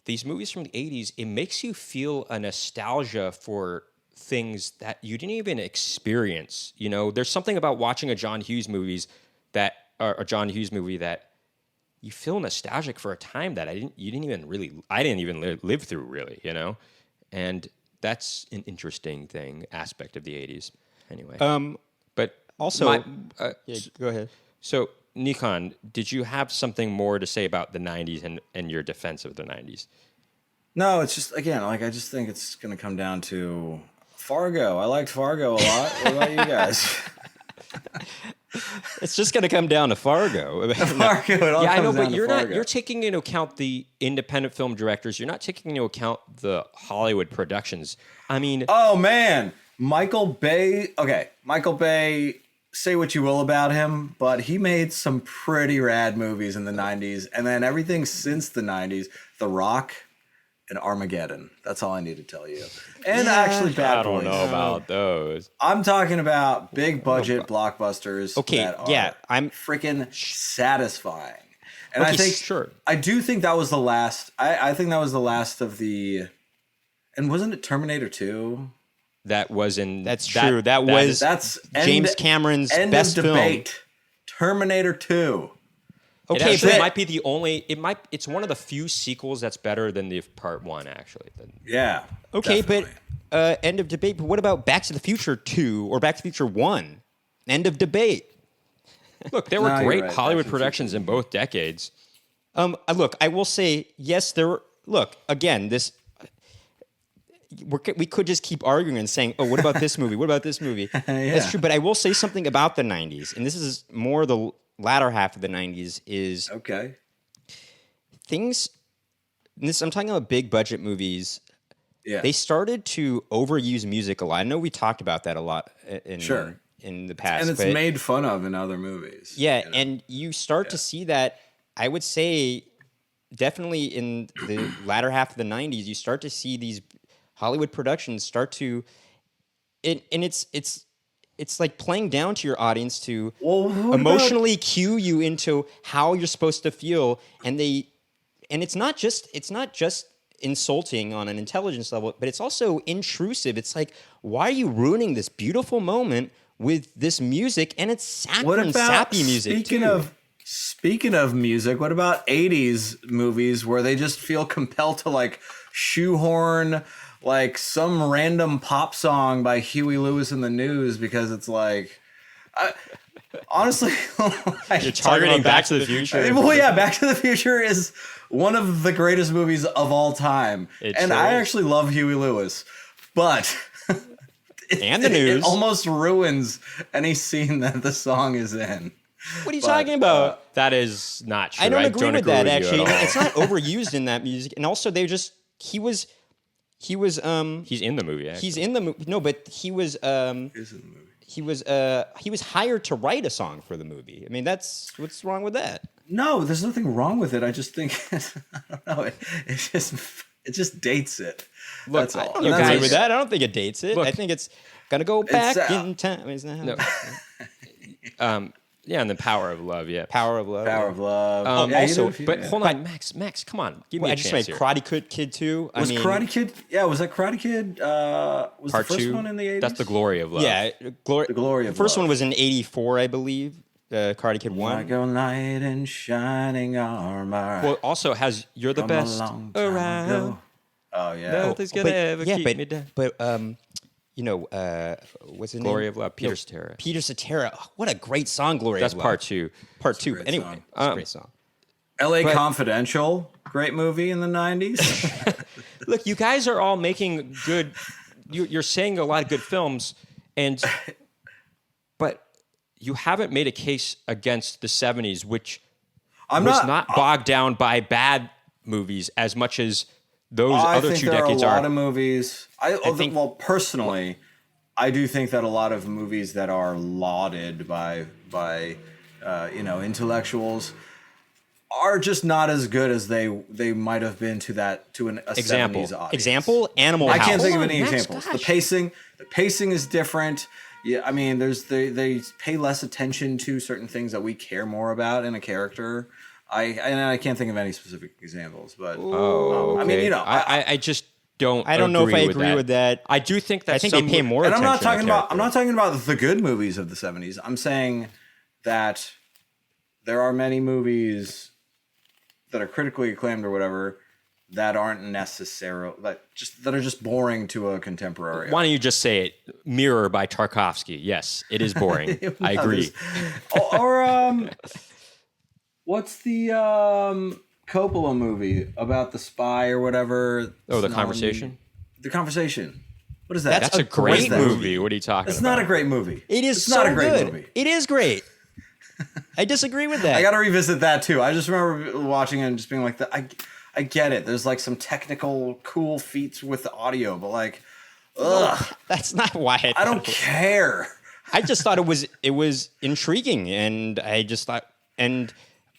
these movies from the 80s, it makes you feel a nostalgia for things that you didn't even experience. There's something about watching a John Hughes movie that you feel nostalgic for a time that I didn't even live through really, and that's an interesting aspect of the 80s anyway. But also, go ahead. So Nickon, did you have something more to say about the 90s and your defense of the 90s? No, it's just again, I just think it's gonna come down to Fargo. I liked Fargo a lot. What about you guys? It's just going to come down to Fargo. Fargo. It all Yeah, I know, comes down but to you're Fargo. not. You're taking into account the independent film directors. You're not taking into account the Hollywood productions. I mean, Oh man, Michael Bay. Okay, Michael Bay. Say what you will about him, but he made some pretty rad movies in the '90s, and then everything since the '90s, The Rock and Armageddon. That's all I need to tell you. And actually, Bad I don't Boys. know about those. I'm talking about big budget blockbusters. Okay, that are yeah, I'm- freaking satisfying. And Okay, I think sure. I do think that was the last. I think that was the last of the. And wasn't it Terminator 2? That was in. That's true. That was That's James Cameron's end best of film. debate. Terminator 2. It Okay, actually but might be the only. It's one of the few sequels that's better than the part one. Actually, Yeah. okay, definitely. but end of debate. But what about Back to the Future 2 or Back to the Future 1? End of debate. look, there were No, you're great right. Hollywood Back to the productions in both decades. Look, I will say yes. There were. Look again. We could just keep arguing and saying, "Oh, what about this movie? What about this movie?" That's true. But I will say something about the '90s, and this is more the latter half of the '90s. Is Okay. things. I'm talking about big budget movies. Yeah. They started to overuse music a lot. I know we talked about that a lot in the past. and it's but made fun of in other movies. yeah, you know? and you start to see that. I would say definitely in the latter half of the '90s, you start to see these Hollywood productions start to, and it's like playing down to your audience to emotionally cue you into how you're supposed to feel, and it's not just insulting on an intelligence level, but it's also intrusive. It's like, why are you ruining this beautiful moment with this music? And it's sappy music. Speaking of music, what about 80s movies where they just feel compelled to like shoehorn like some random pop song by Huey Lewis and the News because it's like honestly, You're targeting Back to the Future. well, yeah, Back to the Future is one of the greatest movies of all time, It and sure I is. actually love Huey Lewis, but And the news. it almost ruins any scene that the song is in. What are you But, talking about? That is not true. I don't agree with that. you Actually, at all. it's not overused in that music, and also he was He's in the movie. Actually. he's in the movie. No, but he was Is in the movie. he was hired to write a song for the movie. I mean, what's wrong with that? No, there's nothing wrong with it. I just think I don't know. It just dates it. Look, That's all. I don't You agree guys- with that. I don't think it dates it. Look, I think it's gonna go back It's, in time. Isn't that how No. Yeah, and the Power of Love. Yeah. Power of Love? Power of Love. Also, you did a few, but yeah. hold on, Max, come on, give me Well, a I just chance made here. Karate Kid 2. Was I mean, Karate Kid? Yeah, was that Karate Kid? Was Part the first 2. one in the 80s? That's the Glory of Love. Yeah, The Glory of The first Love. one was in '84, I believe. Karate Kid 1. Like a knight in shining armor. Well, also has "You're the from a Best long time around." ago. Oh yeah. Nothing's gonna ever keep me down. But what's his Glory name? of Love, Peter Cetera. Peter Cetera. Oh, what a great song, Glory That's of Love. part 2. Part 2. great Anyway, song. it's a great song. L.A. But- Confidential, great movie in the 90s. Look, you guys are all making good. You're saying a lot of good films, but you haven't made a case against the '70s, which I'm was not bogged down by bad movies as much as those I other think 2 there decades are a are. lot of movies. think- Well, personally, I do think that a lot of movies that are lauded by intellectuals are just not as good as they might have been to a Example. 70s audience. Example, Animal I House. can't think of Hold on, any Max, examples. gosh. The pacing is different. Yeah, I mean, they pay less attention to certain things that we care more about in a character. I can't think of any specific examples, but Oh, I mean, okay. you know, I just don't. I don't know if I agree agree with that. I do think that I think they pay more and I'm attention not to talking the about I'm character. not talking about the good movies of the 70s. I'm saying that there are many movies that are critically acclaimed or whatever that aren't necessarily that are just boring to a contemporary. Why don't you just say it? Mirror by Tarkovsky. Yes, it is boring. I agree. or what's the Coppola movie about the spy or whatever? Oh, The Conversation? The Conversation. What is that? That's a What is great that? movie. What are you talking It's about? not a great movie. It is It's so not a great good. movie. It is great. I disagree with that. I got to revisit that too. I just remember watching it and just being like, I get it. There's like some technical cool feats with the audio, but like, ugh, That's not why I don't care. I just thought it was intriguing, and I just thought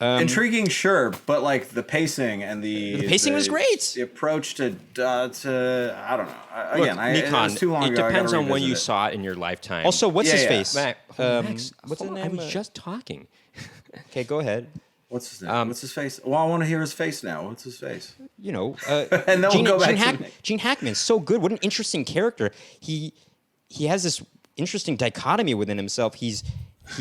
Intriguing, sure, but like the pacing and the pacing was great. The approach to I don't know. Look, Again, it Nikon, was too long it ago. I gotta depends on when revisit you it. saw it in your lifetime. Also, what's Yeah, his yeah. face? Max, What's his hold on, name? I was just talking. Okay, go ahead. What's his name? What's his face? Well, I want to hear his face now. What's his face? You know, And then we'll go back to Gene Hackman's so good. What an interesting character. He has this interesting dichotomy within himself. He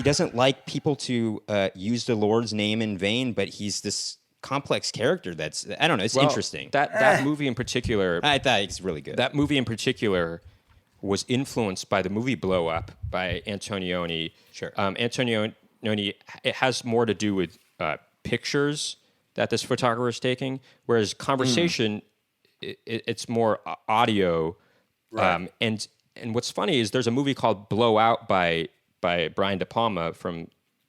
doesn't like people to use the Lord's name in vain, but he's this complex character that's, I don't know, it's Well, interesting. That movie in particular, I thought it's really good. that movie in particular was influenced by the movie Blow Up by Antonioni. Sure. Antonioni, it has more to do with pictures that this photographer is taking, whereas Conversation, it's more audio. Right. And what's funny is there's a movie called Blow Out by Brian De Palma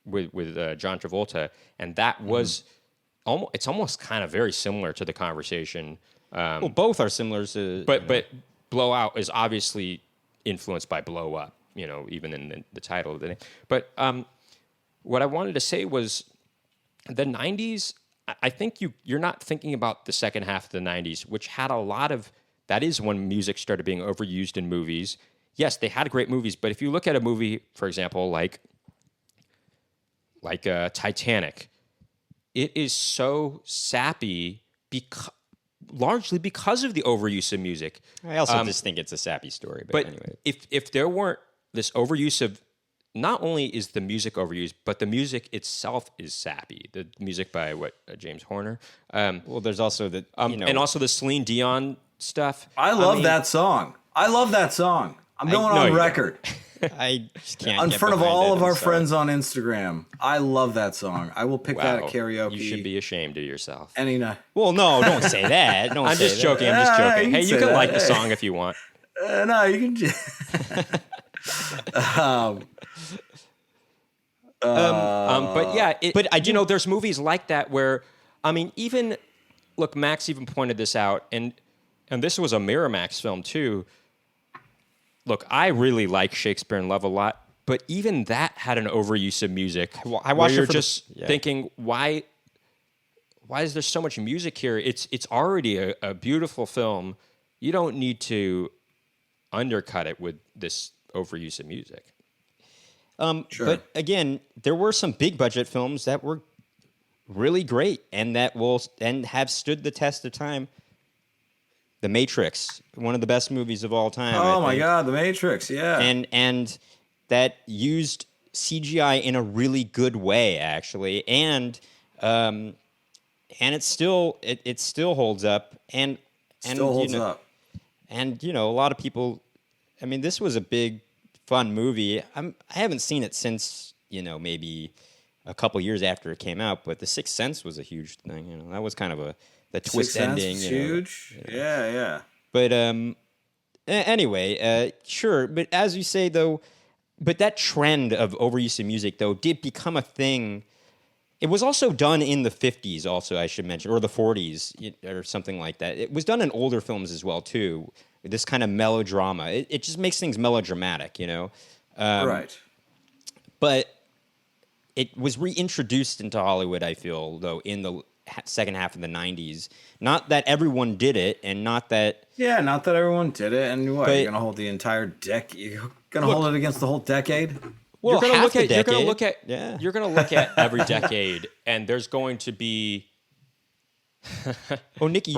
with John Travolta, and that was it's almost kind of very similar to The Conversation. well, both are similar to... But Blow Out is obviously influenced by Blow Up, even in the title of the name. But what I wanted to say was the 90s, I think you're not thinking about the second half of the 90s, which had a lot of... That is when music started being overused in movies. Yes, they had great movies, but if you look at a movie, for example, like Titanic, it is so sappy largely because of the overuse of music. I also just think it's a sappy story. But, But anyway. if there weren't this overuse of, not only is the music overused, but the music itself is sappy. The music by James Horner, Well, there's also the... and also the Celine Dion stuff. I love mean, that song. I love that song. I'm going no, on you record. I just can't. In get front of behind all it, of I'm our sorry. friends on Instagram. I love that song. I will pick that at karaoke. You should be ashamed of yourself. Any night. Well, no, don't say that. Don't I'm say just that. joking. I'm just Yeah, joking. you Hey, can you say can that. like the Hey. song if you want. No, you can. But yeah, But you know, there's movies like that where, I mean, even look, Max even pointed this out, and this was a Miramax film too. Look, I really like Shakespeare in Love a lot, but even that had an overuse of music. I where watched it you're for just yeah. thinking, why is there so much music here? It's already a beautiful film. You don't need to undercut it with this overuse of music. Sure. But again, there were some big budget films that were really great and that have stood the test of time. The Matrix, one of the best movies of all time. Oh I my think. God, The Matrix, yeah. And that used CGI in a really good way, actually, and it still holds up, and Still holds up. And a lot of people. I mean, this was a big, fun movie. I haven't seen it since maybe a couple years after it came out, but The Sixth Sense was a huge thing. That was kind of the twist Sixth Sense ending. was huge. Yeah. But anyway, sure. But as you say, though, but that trend of overuse of music, though, did become a thing. It was also done in the 50s, also, I should mention, or the 40s, or something like that. It was done in older films as well, too. This kind of melodrama. It just makes things melodramatic, Right. But it was reintroduced into Hollywood, I feel, though, in the second half of the 90s. Not that everyone did it, and not that... Yeah, not that everyone did it. And what, But- you're going to hold the entire decade? You're going to hold it against the whole decade? Well, you're going to half look the at you're going to decade. look at Yeah. you're going to look at every decade, and there's going to be Oh, Nicky,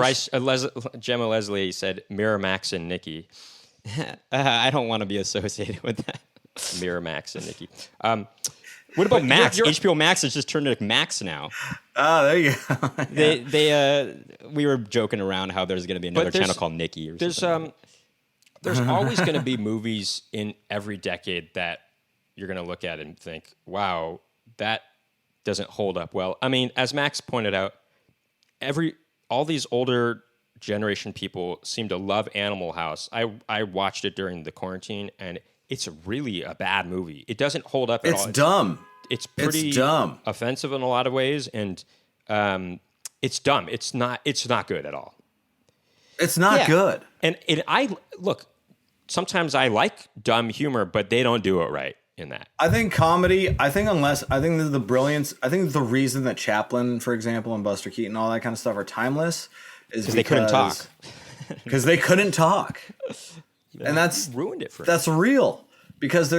Gemma Leslie said Miramax and Nicky. I don't want to be associated with that. Miramax and Nicky. What about Max? you're- HBO Max has just turned to Max now. Oh, there you go. We were joking around how there's going to be another there's- channel called Nicky or There's something. there's always going to be movies in every decade that you're going to look at and think, wow, that doesn't hold up well. I mean, as Max pointed out, all these older generation people seem to love Animal House. I watched it during the quarantine, and it's really a bad movie. It doesn't hold up at all. It's dumb. It's pretty dumb. offensive in a lot of ways, and it's dumb. It's not good at all. It's not Yeah. good. And look, sometimes I like dumb humor, but they don't do it right in that. I think comedy, I think the brilliance, I think the reason that Chaplin, for example, and Buster Keaton, all that kind of stuff are timeless is because they couldn't talk. Because they couldn't talk. And that's Ruined it for that's real. Because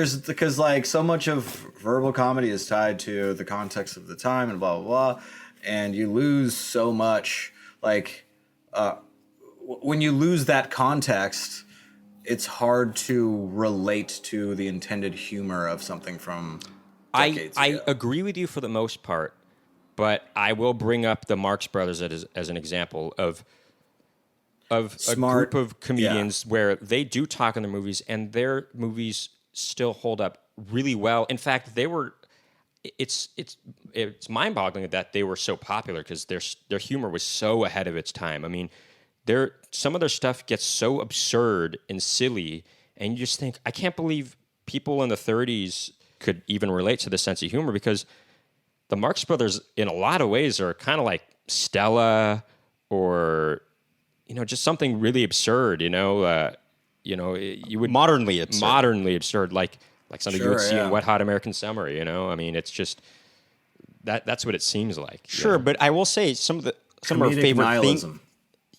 like so much of verbal comedy is tied to the context of the time and blah blah blah. And you lose so much like when you lose that context, it's hard to relate to the intended humor of something from decades I ago. agree with you for the most part, but I will bring up the Marx Brothers as an example of Smart, a group of comedians where they do talk in their movies, and their movies still hold up really well. In fact, it's mind-boggling that they were so popular because their humor was so ahead of its time. I mean, some of their stuff gets so absurd and silly, and you just think, I can't believe people in the 30s could even relate to this sense of humor, because the Marx Brothers, in a lot of ways, are kind of like Stella, or just something really absurd. You would Modernly absurd, like something you Sure, would see yeah. in Wet Hot American Summer. I mean, it's just that's what it seems like. Sure, but I will say some of our Comedic favorite nihilism. things.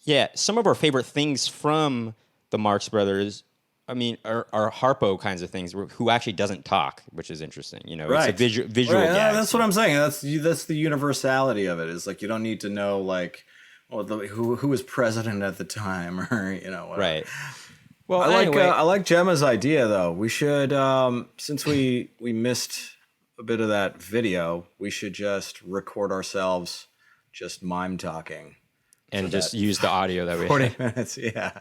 Yeah, some of our favorite things from the Marx Brothers, I mean, are Harpo kinds of things who actually doesn't talk, which is interesting. Right. It's a visual Right, gag. that's what I'm saying. That's the universality of it. Is like you don't need to know like who was president at the time or whatever. Right. Well, I like Gemma's idea though. We should since we missed a bit of that video, we should just record ourselves just mime talking. and just use the audio that we 40 have. minutes, yeah.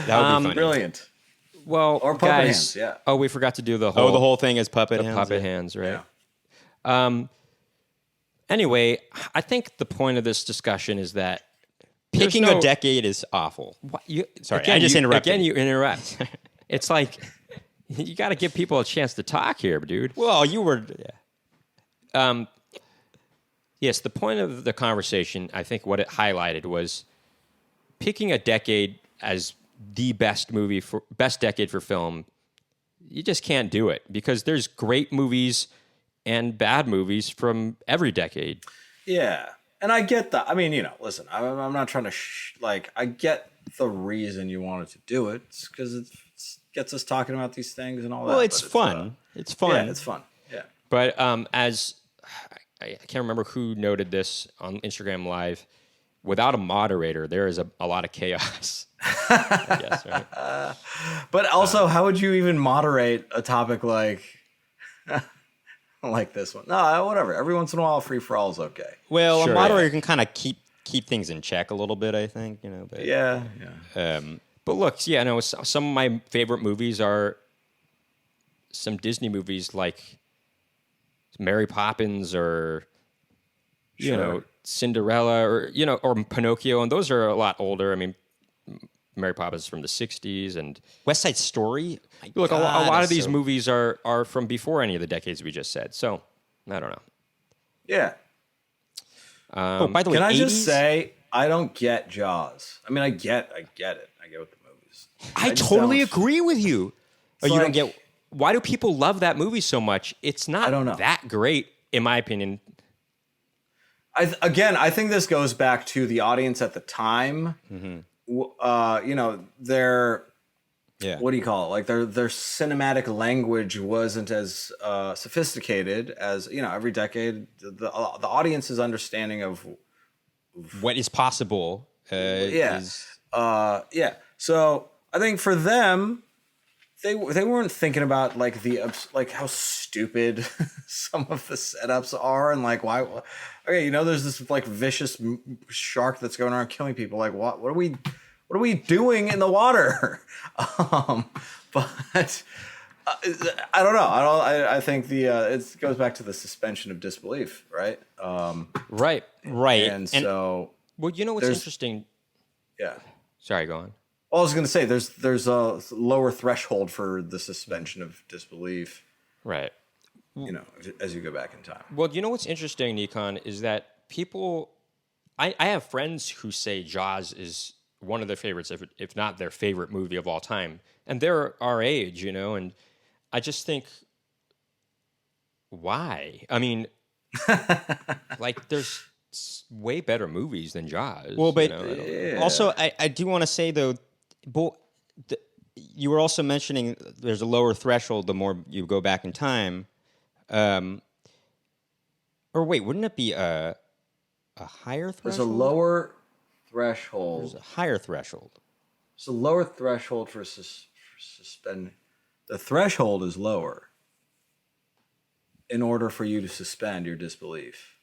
That would be funny. Brilliant. Well, Or puppet guys, hands, yeah. Oh, we forgot to do the whole the whole thing is puppet hands. puppet yeah. hands, right? Yeah. Anyway, I think the point of this discussion is that Picking there's no- a decade is awful. Sorry, I just interrupted. Again, you interrupt. It's like you got to give people a chance to talk here, dude. Well, you were. Yeah. Yes, the point of the conversation, I think what it highlighted was picking a decade as the best decade for film. You just can't do it because there's great movies and bad movies from every decade. Yeah. And I get that. I mean, listen, I'm not trying to, I get the reason you wanted to do it. It's because it gets us talking about these things and all that. Well, it's fun. It's fun. Yeah, it's fun. Yeah. But as I can't remember who noted this on Instagram Live, without a moderator, there is a lot of chaos. I guess, right? But also, how would you even moderate a topic like this one? No, whatever. Every once in a while, free for all is okay. Well, Sure, a moderator can kind of keep things in check a little bit, I think. But, Yeah. But look, yeah, no, some of my favorite movies are some Disney movies like Mary Poppins or Cinderella or Pinocchio, and those are a lot older. I mean, Mary Poppins is from the 60s, and West Side Story. look, a lot of these movies are from before any of the decades we just said. So I don't know. Yeah. By the way, Can I 80s? just say I don't get Jaws? I mean, I get it. I get what the movies. I just totally don't- agree with you. It's You don't like- get. Why do people love that movie so much? It's not I don't know. that great, in my opinion. I think this goes back to the audience at the time. Their Yeah. what do you call it? Like their cinematic language wasn't as sophisticated as every decade. The audience's understanding of What is possible? yeah. Is, So I think for them, they weren't thinking about how stupid some of the setups are and why. Okay, there's this vicious shark that's going around killing people. Like what are we doing in the water? But I don't know. I think it goes back to the suspension of disbelief, right? Right. And so Well, you know what's interesting? yeah. Sorry, go on. Well, I was going to say there's a lower threshold for the suspension of disbelief, Right. as you go back in time. Well, you know what's interesting, Nickon, is that people. I have friends who say Jaws is one of their favorites, if not their favorite movie of all time, and they're our age, and I just think, why? I mean, there's way better movies than Jaws. well, but Yeah. also I do want to say though, you were also mentioning there's a lower threshold the more you go back in time. Or wait, wouldn't it be a higher threshold? There's a lower threshold. There's a higher threshold. There's a lower threshold for suspend. The threshold is lower in order for you to suspend your disbelief.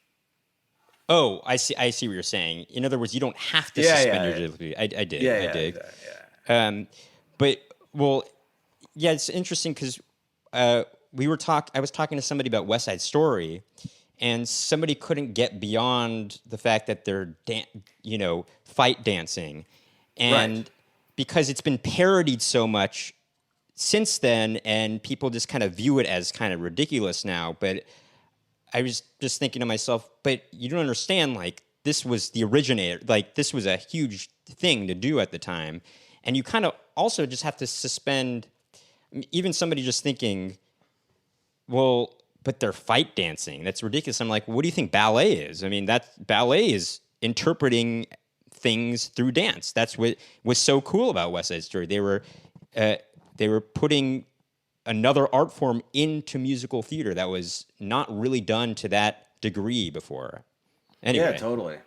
Oh, I see what you're saying. In other words, you don't have to Yeah, suspend yeah, your yeah. disbelief. I did. Yeah, I yeah, did. yeah. But yeah, it's interesting because I was talking to somebody about West Side Story, and somebody couldn't get beyond the fact that they're fight dancing, and Right. because it's been parodied so much since then, and people just kind of view it as kind of ridiculous now. But I was just thinking to myself, but you don't understand, this was the originator, this was a huge thing to do at the time. And you kind of also just have to suspend, even somebody just thinking, well, but they're fight dancing. That's ridiculous. I'm like, what do you think ballet is? I mean, ballet is interpreting things through dance. That's what was so cool about West Side Story. They were putting another art form into musical theater that was not really done to that degree before. Anyway, Yeah, totally.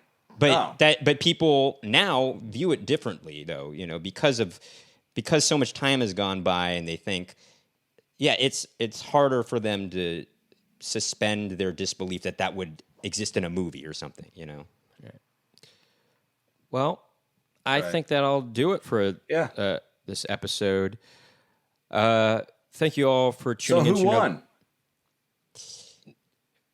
But people now view it differently, though, because so much time has gone by, and they think, yeah, it's harder for them to suspend their disbelief that would exist in a movie or something, Well, I think that'll do it for Yeah. this episode. Thank you all for So tuning in. who won?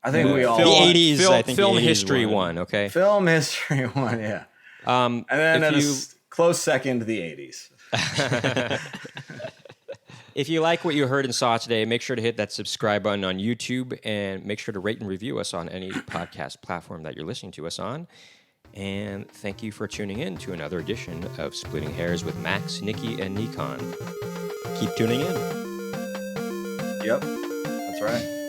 I think we all The won. 80s, I think film the 80s history won. won. Okay. Film history won, yeah. And then if at a you- close second, the 80s. If you like what you heard and saw today, make sure to hit that subscribe button on YouTube and make sure to rate and review us on any podcast platform that you're listening to us on. And thank you for tuning in to another edition of Splitting Hairs with Max, Nicky, and Nickon. Keep tuning in. Yep, that's right.